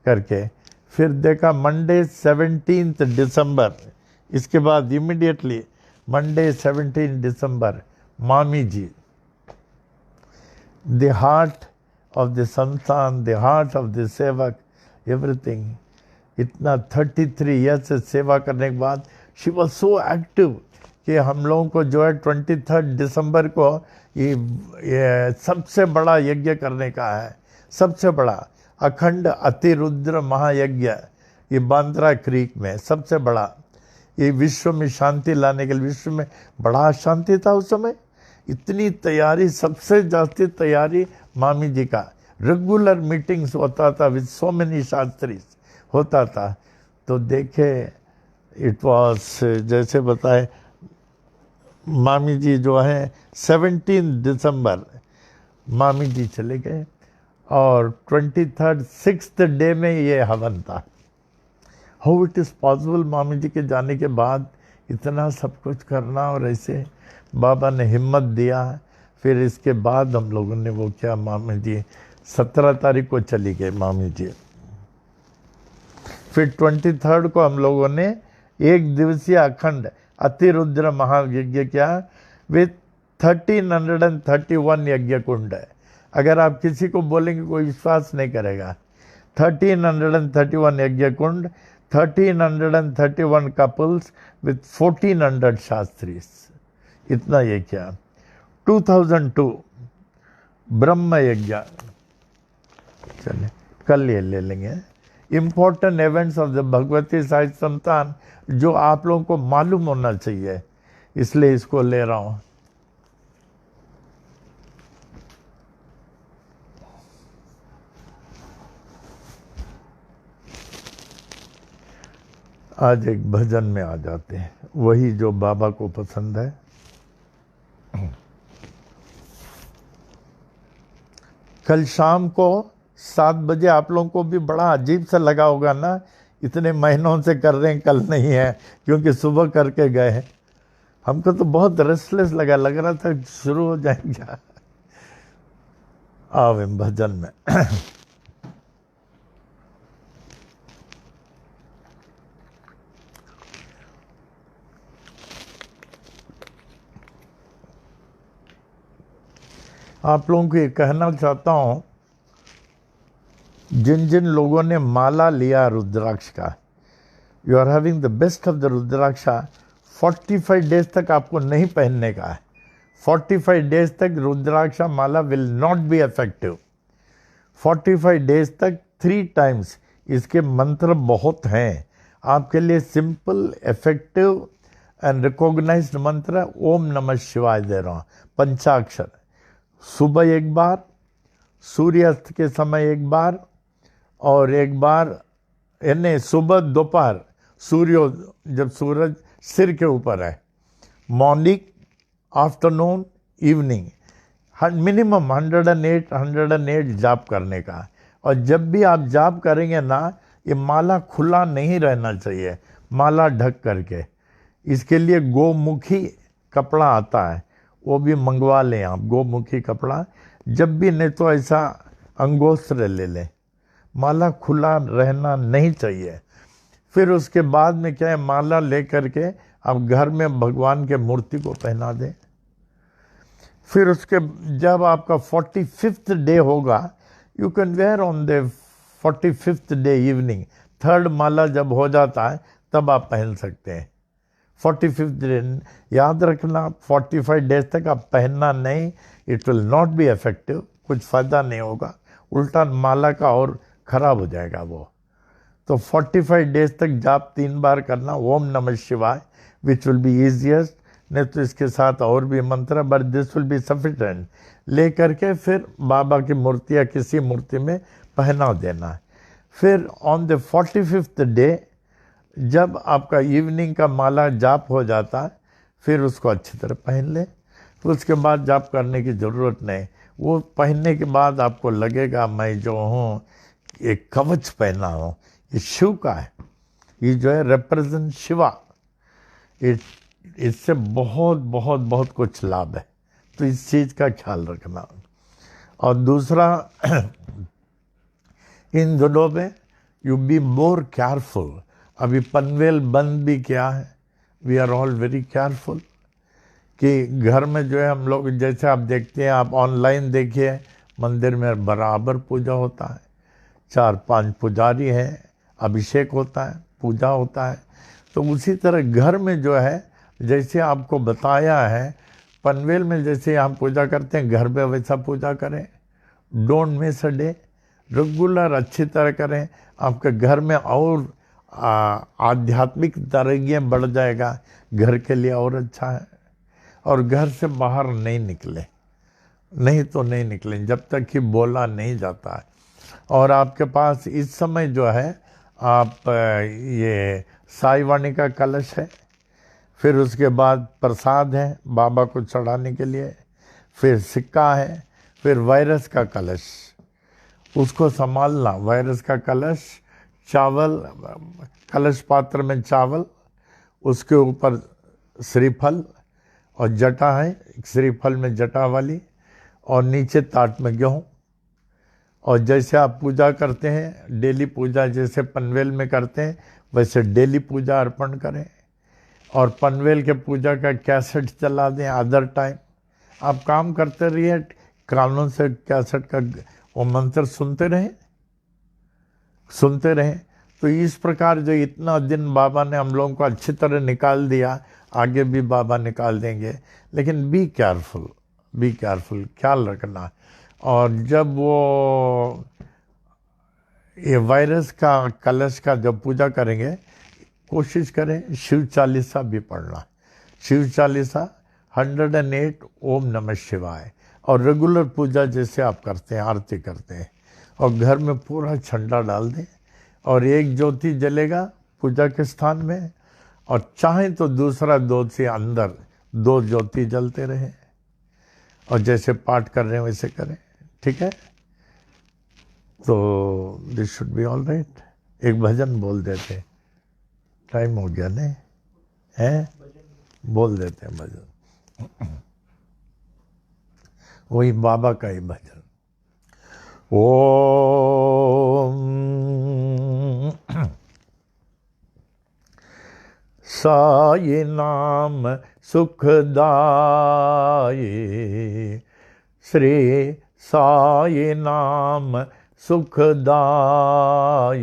करके। फिर देखा मंडे 17 दिसंबर, इसके बाद इमीडिएटली मंडे 17 दिसंबर, मामी जी, द हार्ट ऑफ द संतान, द हार्ट ऑफ द सेवक, एवरीथिंग। इतना 33 ईयर से सेवा करने के बाद शी वॉज सो एक्टिव कि हम लोगों को जो है 23 दिसंबर को ये सबसे बड़ा यज्ञ करने का है, सबसे बड़ा अखंड अतिरुद्र महायज्ञ, ये बांद्रा क्रीक में सबसे बड़ा। ये विश्व में शांति लाने के लिए, विश्व में बड़ा अशांति था उस समय, इतनी तैयारी, सबसे ज़्यादा तैयारी मामी जी का। रेगुलर मीटिंग्स होता था विद सो मेनी शास्त्रीज होता था। तो देखे इट वाज, जैसे बताए मामी जी जो है 17 दिसंबर मामी जी चले गए, और 23rd 6th डे में ये हवन था। हाउ इट इज़ पॉसिबल मामी जी के जाने के बाद इतना सब कुछ करना, और ऐसे बाबा ने हिम्मत दिया। फिर इसके बाद हम लोगों ने वो किया, मामी जी 17 तारीख को चली गई मामी जी। फिर 23rd को हम लोगों ने एक दिवसीय अखंड अतिरुद्र महायज्ञ किया विथ 1331 यज्ञ कुंड है। अगर आप किसी को बोलेंगे कोई विश्वास नहीं करेगा। 1331 यज्ञ कुंड, 1331 कपल्स विथ 1400 शास्त्रीस, इतना ये किया। 2002 ब्रह्म यज्ञ, चलिए कल ये ले लेंगे। Important events of the Bhagwati साहित्य संतान जो आप लोगों को मालूम होना चाहिए, इसलिए इसको ले रहा हूं। आज एक भजन में आ जाते हैं, वही जो बाबा को पसंद है। कल शाम को 7 बजे आप लोगों को भी बड़ा अजीब सा लगा होगा ना, इतने महीनों से कर रहे हैं, कल नहीं है क्योंकि सुबह करके गए हैं। हमको तो बहुत रेस्टलेस लग रहा था शुरू हो जाएंगे। आओ इन भजन में। आप लोगों को ये कहना चाहता हूं, जिन जिन लोगों ने माला लिया रुद्राक्ष का, you are having the best of the rudraksha. 45 days तक आपको नहीं पहनने का है। 45 डेज तक rudraksha mala will not be effective. 45 days तक 3 टाइम्स इसके मंत्र बहुत हैं आपके लिए। सिंपल, इफेक्टिव एंड रिकॉग्नाइज्ड मंत्र ओम नमः शिवाय दे रहा हूँ, पंचाक्षर। सुबह एक बार, सूर्यास्त के समय एक बार, और एक बार यानी सुबह दोपहर जब सूरज सिर के ऊपर है, मॉर्निंग, आफ्टरनून, इवनिंग। मिनिमम 108 जाप करने का। और जब भी आप जाप करेंगे ना, ये माला खुला नहीं रहना चाहिए, माला ढक करके। इसके लिए गोमुखी कपड़ा आता है, वो भी मंगवा लें आप, गोमुखी कपड़ा। जब भी नहीं तो ऐसा अंगोस्त्र ले लें, माला खुला रहना नहीं चाहिए। फिर उसके बाद में क्या है, माला ले करके आप घर में भगवान के मूर्ति को पहना दें। फिर उसके जब आपका 45th डे होगा, you can wear on the 45th day evening. 3rd माला जब हो जाता है तब आप पहन सकते हैं। 45th डे याद रखना, 45 डेज तक आप पहनना नहीं, it will not be effective, कुछ फ़ायदा नहीं होगा, उल्टा माला का और ख़राब हो जाएगा वो। तो 45 डेज तक जाप 3 बार करना, ओम नमः शिवाय, विच विल बी ईजिएस्ट। नहीं तो इसके साथ और भी मंत्र, but this will be sufficient. ले करके फिर बाबा की मूर्ति या किसी मूर्ति में पहना देना है। फिर ऑन द 45th डे जब आपका इवनिंग का माला जाप हो जाता है, फिर उसको अच्छी तरह पहन ले। तो उसके बाद जाप करने की ज़रूरत नहीं। वो पहनने के बाद आपको लगेगा मैं जो हूँ एक कवच पहना हूँ, ये शिव का है, ये जो है रिप्रेजेंट शिवा। इससे बहुत बहुत बहुत कुछ लाभ है, तो इस चीज़ का ख्याल रखना। और दूसरा, इन दिनों में यू बी मोर केयरफुल। अभी पनवेल बंद भी किया है, we are all very careful कि घर में जो है हम लोग, जैसे आप देखते हैं, आप ऑनलाइन देखिए, मंदिर में बराबर पूजा होता है, 4-5 पुजारी हैं, अभिषेक होता है, पूजा होता है। तो उसी तरह घर में जो है, जैसे आपको बताया है, पनवेल में जैसे आप पूजा करते हैं, घर पे वैसा पूजा करें। Don't miss a day, regular अच्छी तरह करें। आपके घर में और आध्यात्मिक तरंगें बढ़ जाएगा, घर के लिए और अच्छा है। और घर से बाहर नहीं निकले, नहीं तो नहीं निकलें जब तक कि बोला नहीं जाता है। और आपके पास इस समय जो है, आप ये साई वाणी का कलश है, फिर उसके बाद प्रसाद है बाबा को चढ़ाने के लिए, फिर सिक्का है, फिर वायरस का कलश, उसको संभालना। वायरस का कलश, चावल, कलश पात्र में चावल, उसके ऊपर श्रीफल और जटा है, श्रीफल में जटा वाली, और नीचे ताट में गेहूँ, और जैसे आप पूजा करते हैं, डेली पूजा जैसे पनवेल में करते हैं, वैसे डेली पूजा अर्पण करें। और पनवेल के पूजा का कैसेट चला दें अदर टाइम। आप काम करते रहिए, कानों से कैसेट का वो मंत्र सुनते रहें। तो इस प्रकार जो इतना दिन बाबा ने हम लोगों को अच्छी तरह निकाल दिया, आगे भी बाबा निकाल देंगे। लेकिन बी केयरफुल, ख्याल रखना। और जब वो ये वायरस का कलश का जब पूजा करेंगे, कोशिश करें शिव चालीसा भी पढ़ना। शिव चालीसा 108 ओम नमः शिवाय, और रेगुलर पूजा जैसे आप करते हैं, आरती करते हैं। और घर में पूरा झंडा डाल दें, और एक ज्योति जलेगा पूजा के स्थान में, और चाहे तो दूसरा दो से अंदर 2 ज्योति जलते रहे। और जैसे पाठ कर रहे हैं वैसे करें, ठीक है। तो this should be all right. एक भजन बोल देते, टाइम हो गया नहीं है, बोल देते हैं भजन, वही बाबा का ही भजन। ओम साई नाम सुखदाई, श्री साई नाम सुखदाई।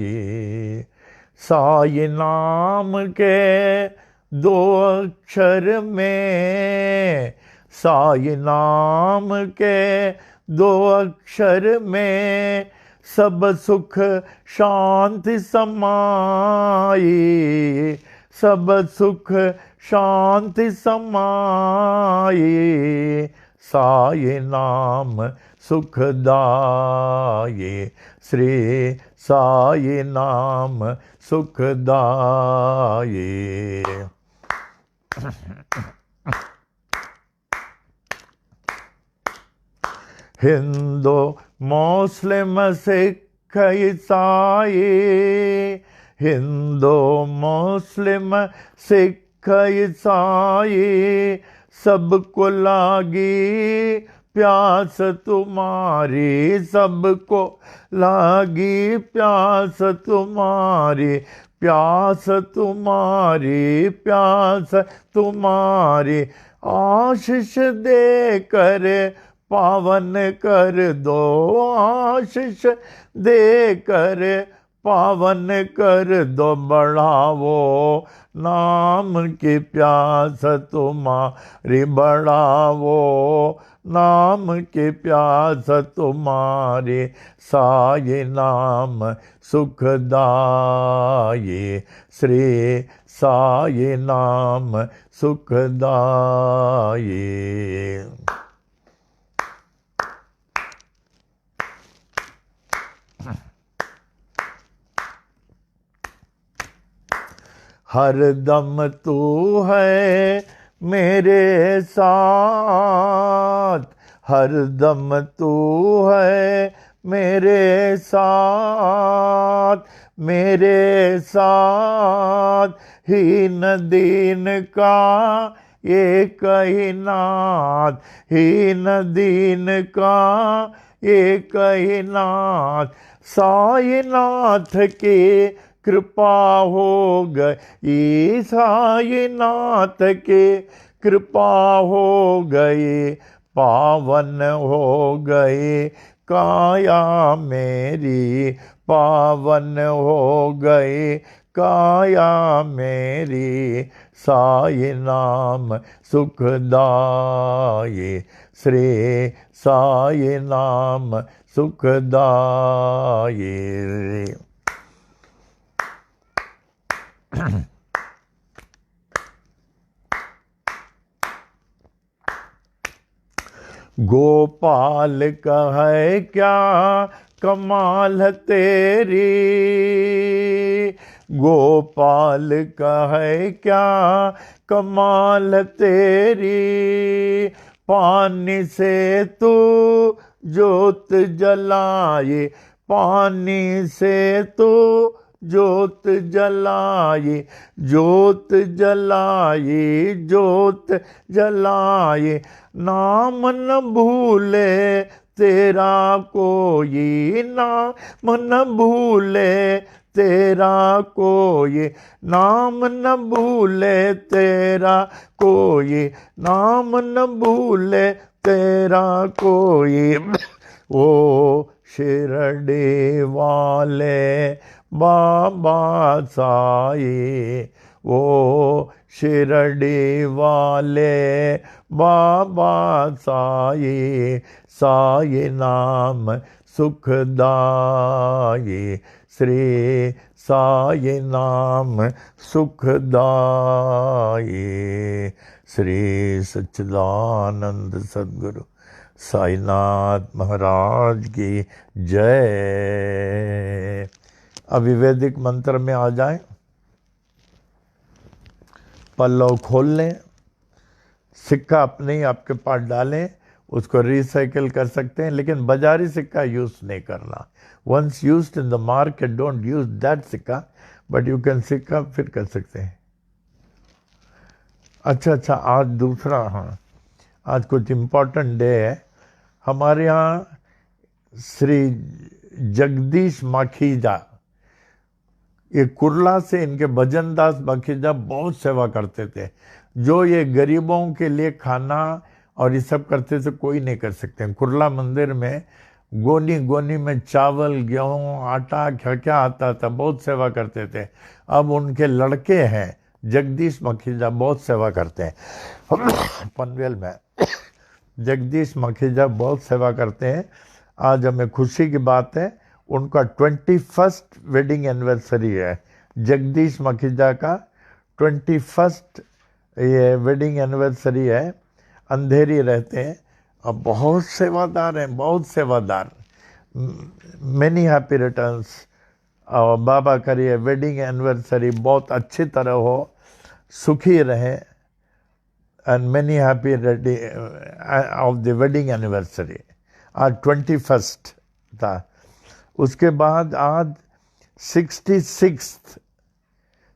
साई नाम के 2 अक्षर में, साई नाम के 2 अक्षर में सब सुख शांति समाई, सब सुख शांति समाई। साई नाम सुखदाई, श्री साई नाम सुखदाई। हिंदू मुस्लिम सिख ईसाई, हिंदू मुस्लिम सिख ईसाई, सबको लागी प्यास तुम्हारी, सबको लागी प्यास तुम्हारी, प्यास तुम्हारी, प्यास तुम्हारी। आशीष दे कर पावन कर दो, आशीष दे कर पावन कर दो। बढ़ावो नाम की प्यास तुम्हारी, बढ़ावो नाम की प्यास तुम्हारी। साई नाम सुखदाई, श्री साई नाम सुखदाई। हर दम तू है मेरे साथ, हर दम तू है मेरे साथ, मेरे साथ। हीन दीन का एक ही नाथ, हीन दीन का एक ही नाथ। साई नाथ की कृपा हो गई, साई नाथ के कृपा हो गई, पावन हो गई काया मेरी, पावन हो गई काया मेरी। साई नाम सुखदाई, श्री साई नाम सुखदाई। गोपाल का है क्या कमाल तेरी, गोपाल का है क्या कमाल तेरी। पानी से तू जोत जलाए, पानी से तू ज्योत जलाए, ज्योत जलाए, ज्योत जलाए, नाम न भूले तेरा कोई, नाम न भूले तेरा कोई, नाम न भूले तेरा कोई, नाम न भूले तेरा कोई। ओ शिरडी वाले बाबा साई, ओ शिरडी वाले बाबा साई, साई नाम सुखदाई, श्री साई नाम सुखदाई। श्री सच्चिदानंद सद्गुरु साईनाथ महाराज की जय। अभी वैदिक मंत्र में आ जाएं। पल्लव खोल लें, सिक्का अपने ही आपके पास डालें, उसको रिसाइकिल कर सकते हैं, लेकिन बाजारी सिक्का यूज नहीं करना। Once used in the market, don't use that सिक्का, बट यू कैन सिक्का फिर कर सकते हैं। अच्छा, आज दूसरा, हाँ, आज कुछ इम्पोर्टेंट डे है हमारे यहाँ। श्री जगदीश माखीजा, ये कुर्ला से इनके भजनदास माखीजा बहुत सेवा करते थे। जो ये गरीबों के लिए खाना और ये सब करते थे, कोई नहीं कर सकते। कुर्ला मंदिर में गोनी गोनी में चावल, गेहूँ, आटा, क्या क्या आता था, बहुत सेवा करते थे। अब उनके लड़के हैं जगदीश माखीजा, बहुत सेवा करते हैं पनवेल में। जगदीश माखीजा बहुत सेवा करते हैं। आज हमें खुशी की बात है, उनका 21st वेडिंग एनिवर्सरी है। जगदीश माखीजा का 21st ये वेडिंग एनिवर्सरी है। अंधेरी रहते हैं और बहुत सेवादार हैं, बहुत सेवादार। Many happy returns. और बाबा करिए वेडिंग एनिवर्सरी बहुत अच्छी तरह हो, सुखी रहे, and many happy of the wedding anniversary. आज 21st था। उसके बाद आज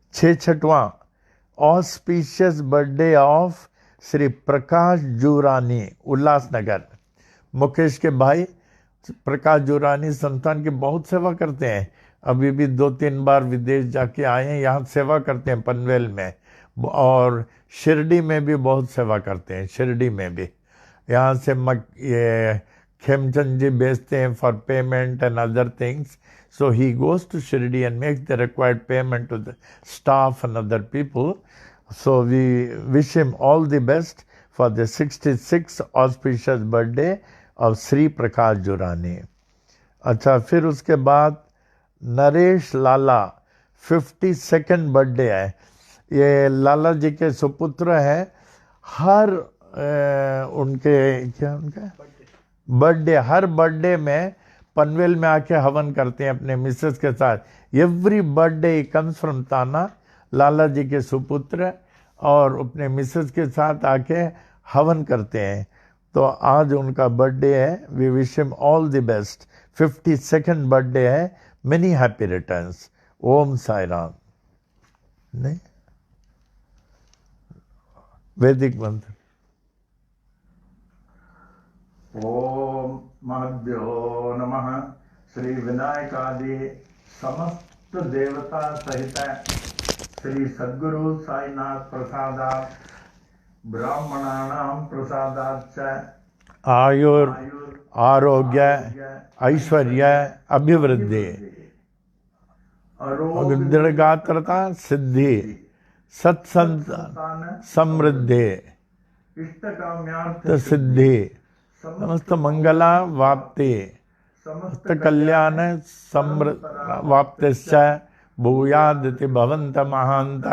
66वां auspicious birthday of Shri Prakash जुरानी, Ulhasnagar. Mukesh के भाई प्रकाश जुरानी संतान की बहुत सेवा करते हैं। अभी भी 2-3 बार विदेश जाके आए हैं, यहाँ सेवा करते हैं पनवेल में, और शिरडी में भी बहुत सेवा करते हैं। शिरडी में भी यहाँ से ये खेमचंद जी भेजते हैं for payment and other things, so he goes to Shirdi and makes the required payment to the staff and other people. So we wish him all the best for the 66th auspicious birthday of Sri Prakash Jurani. अच्छा, फिर उसके बाद नरेश लाला 52nd बर्थडे है। ये लाला जी के सुपुत्र हैं। हर उनके बर्थडे, हर बर्थडे में पनवेल में आके हवन करते हैं अपने मिसेस के साथ। एवरी बर्थडे कम्स फ्रॉम ताना। लाला जी के सुपुत्र और अपने मिसेस के साथ आके हवन करते हैं। तो आज उनका बर्थडे है। We wish him all the best. 52nd birthday है। Many happy returns. Om Sai Ram. नहीं, वैदिक मंत्र। ओम महद्यो नमः। श्री विनायकादि समस्त देवता सहित श्री सद्गुरु साईनाथ प्रसादात् ब्राह्मणानां प्रसादाच्च आयुर आरोग्य ऐश्वर्य अभिवृद्धि दीर्घात्रता सिद्धि सत्संतान समृद्धि इष्टकाम्यार्थ सिद्धि समस्त मंगला वाप्ति समस्त कल्याण वाप्तिश्च भूयादिति भवन्त महान्त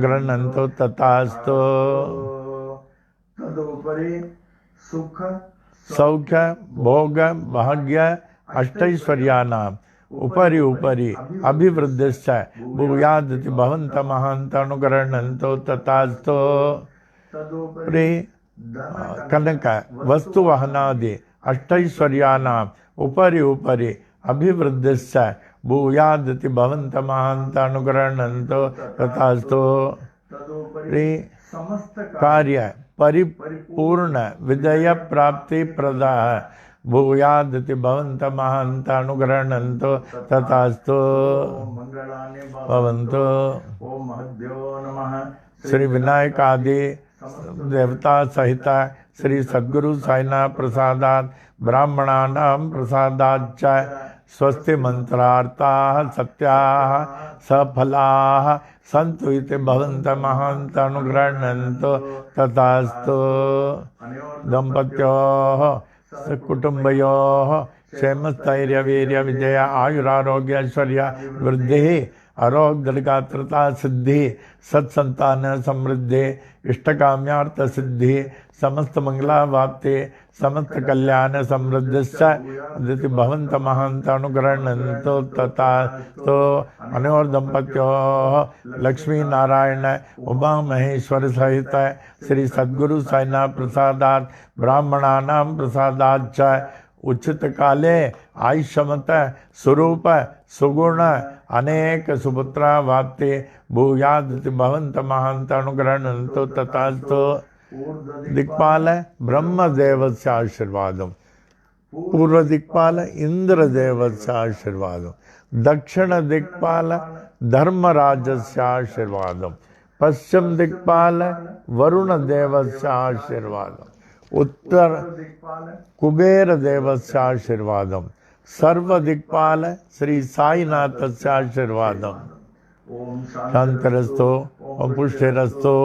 गृह्णन्तु तथास्तु। तदुपरि सुख सौख्य भोग भाग्य अष्टैश्वर्याणाम् उपरि उपरि अभिवृद्धिश्च भूयादिति भवन्त महान्त अनुगृह्णन्तु तथास्तु। तदुपरि कनक वस्तु वहनादि अष्टैश्वर्याणाम् उपरि उपरि अभिवृद्धिश्च भूयादिति भवन्त महान्त अनुगृह्णन्तो तथास्तु। तदुपरि समस्त कार्य परिपूर्ण विजय प्राप्ति प्रदा भूयादिति भवन्त महान्त अनुगृह्णन्तो तथास्तु। मंगलानि भवन्तु। ओम महद्भ्यो नमः। श्री विनायक आदि देवता सहित श्री सद्गुरु साईनाथ प्रसादात् ब्राह्मणानां प्रसादाच्च स्वस्ति मंत्रार्थाः सत्याः सफलाः सन्तु इति भवन्त महान्त अनुगृह्णन्तु तथास्तु। दम्पत्योः कुटुम्बयोः क्षेमस्थैर्य वीर्य विजय आयुरारोग्य ऐश्वर्य वृद्धिः आरोग्यगात्रता सिद्धि सत्संतान समृद्धि इष्टकाम्यार्थ सिद्धि समस्त मंगलावाप्ति समस्त कल्याण समृद्धिश्च दिति भवन्त महान्त अनुगृह्णन्तु तथास्तु। अनयोर दंपत्योः लक्ष्मी नारायण उमा महेश्वर सहित श्री सद्गुरु साईनाथ प्रसादात् ब्राह्मणानां प्रसादाच्च उचित काले आयुष्यमत स्वरूप सुगुण अनेक सुपुत्रा वाप्ति भूयादिति भवन्त महान्त अनुगृह्णन्तु तथास्तु। दिक्पाल ब्रह्मदेवस्य आशीर्वादम्, पूर्व दिक्पाल इंद्रदेवस्य आशीर्वादम्, दक्षिण दिक्पाल धर्मराजस्य आशीर्वादम्, पश्चिम दिक्पाल वरुणदेवस्य आशीर्वादम्, उत्तर कुबेर देवस्य आशीर्वादम्, सर्व दिक्पाल श्री साईनाथस्य आशीर्वादम्। शांतिरस्तो, ओम पुष्टिरस्तो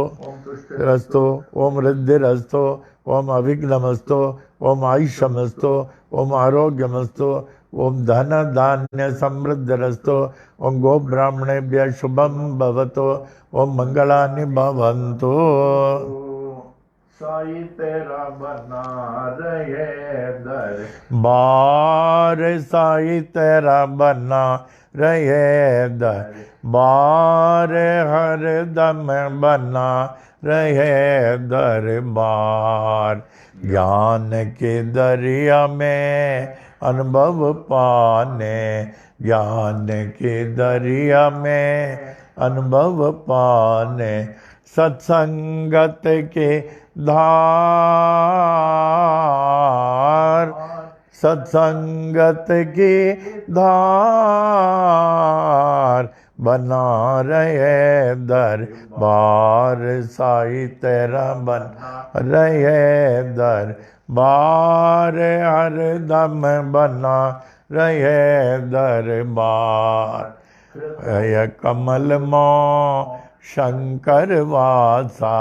रस्तो, ओम रिद्धिरस्तो, ओम अभिघ्नमस्तो, ओम आयुष्यमस्तो, ओम आरोग्यमस्तो, ओम धन धान्य समृद्धिरस्तो, ओम गो ब्राह्मणेभ्यः शुभं भवतु, ओम मंगलानि भवन्तु। साई तेरा बना रहे दरबार, साई तेरा बना रहे दरबार, हर दम बना रहे दरबार। ज्ञान के दरिया में अनुभव पाने, ज्ञान के दरिया में अनुभव पाने, सत्संगत के धार, सत्संगत की धार बना रहे दरबार, साई तेरा बना रहे दरबार, हर दम बना रहे दरबार। हृदय कमल मों शंकर वासा,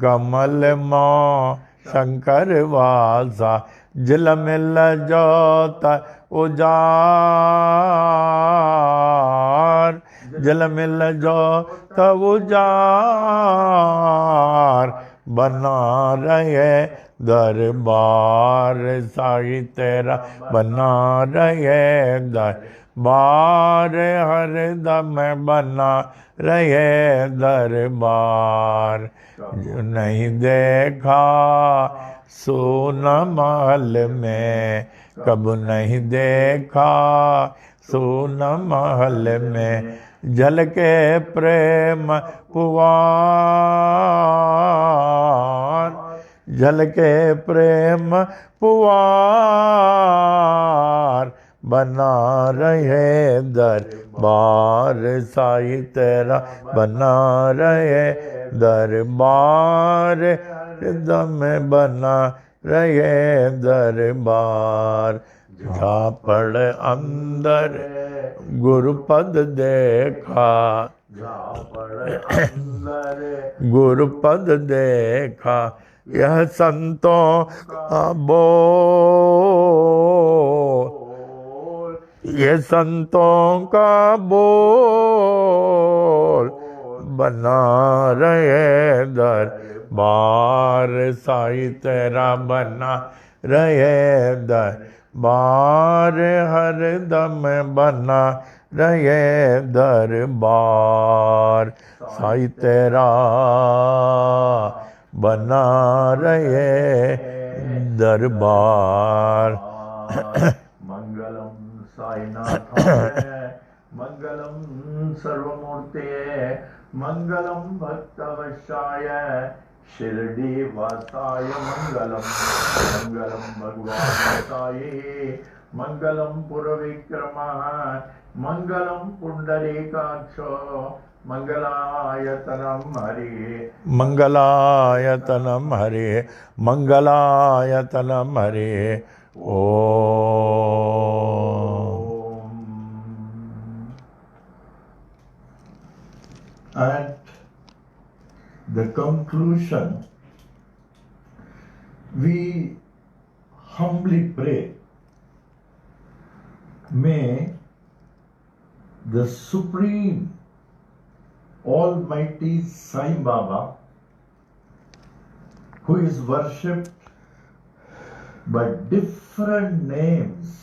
कमल मों शंकर वासा, झिलमिल जोत उजार, झिलमिल जोत उजार बना रहे दरबार, साई तेरा बना रहे दरबार, हर दम बना रहे दरबार। नहीं देखा सोना महल में, कब नहीं देखा सोना महल में, झलके प्रेम पुआर, झलके प्रेम पुआर बना रहे दरबार, साई तेरा बना रहे दरबार, दम बना रहे दरबार। झापड़ अंदर गुरुपद देखा, गुरुपद देखा, यह संतों का बोल, ये संतों का बोल बना रहे दरबार, साई तेरा बना रहे दरबार, हर दम बना रहे दरबार, साई तेरा बना रहे दरबार। मंगलम साईनाथाय मंगलम सर्वमूर्ते मंगलम भक्तवशाय शिरडी वासाय मंगलम मंगलम भगवान साई मंगलम पुरविक्रमाय मंगलम पुंडरीकाक्षो मंगलायतनम हरे मंगलायतनम हरे मंगलायतनम हरे ओम। At the conclusion, we humbly pray, may the Supreme Almighty Sai Baba, who is worshipped by different names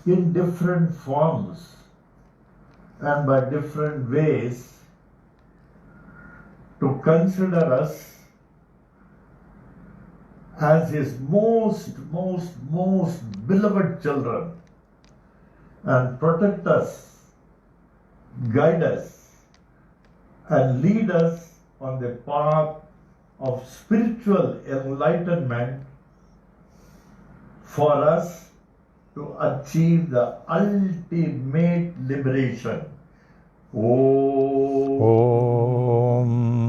in different forms and by different ways, to consider us as his most beloved children and protect us, guide us, and lead us on the path of spiritual enlightenment for us to achieve the ultimate liberation. Om. Om.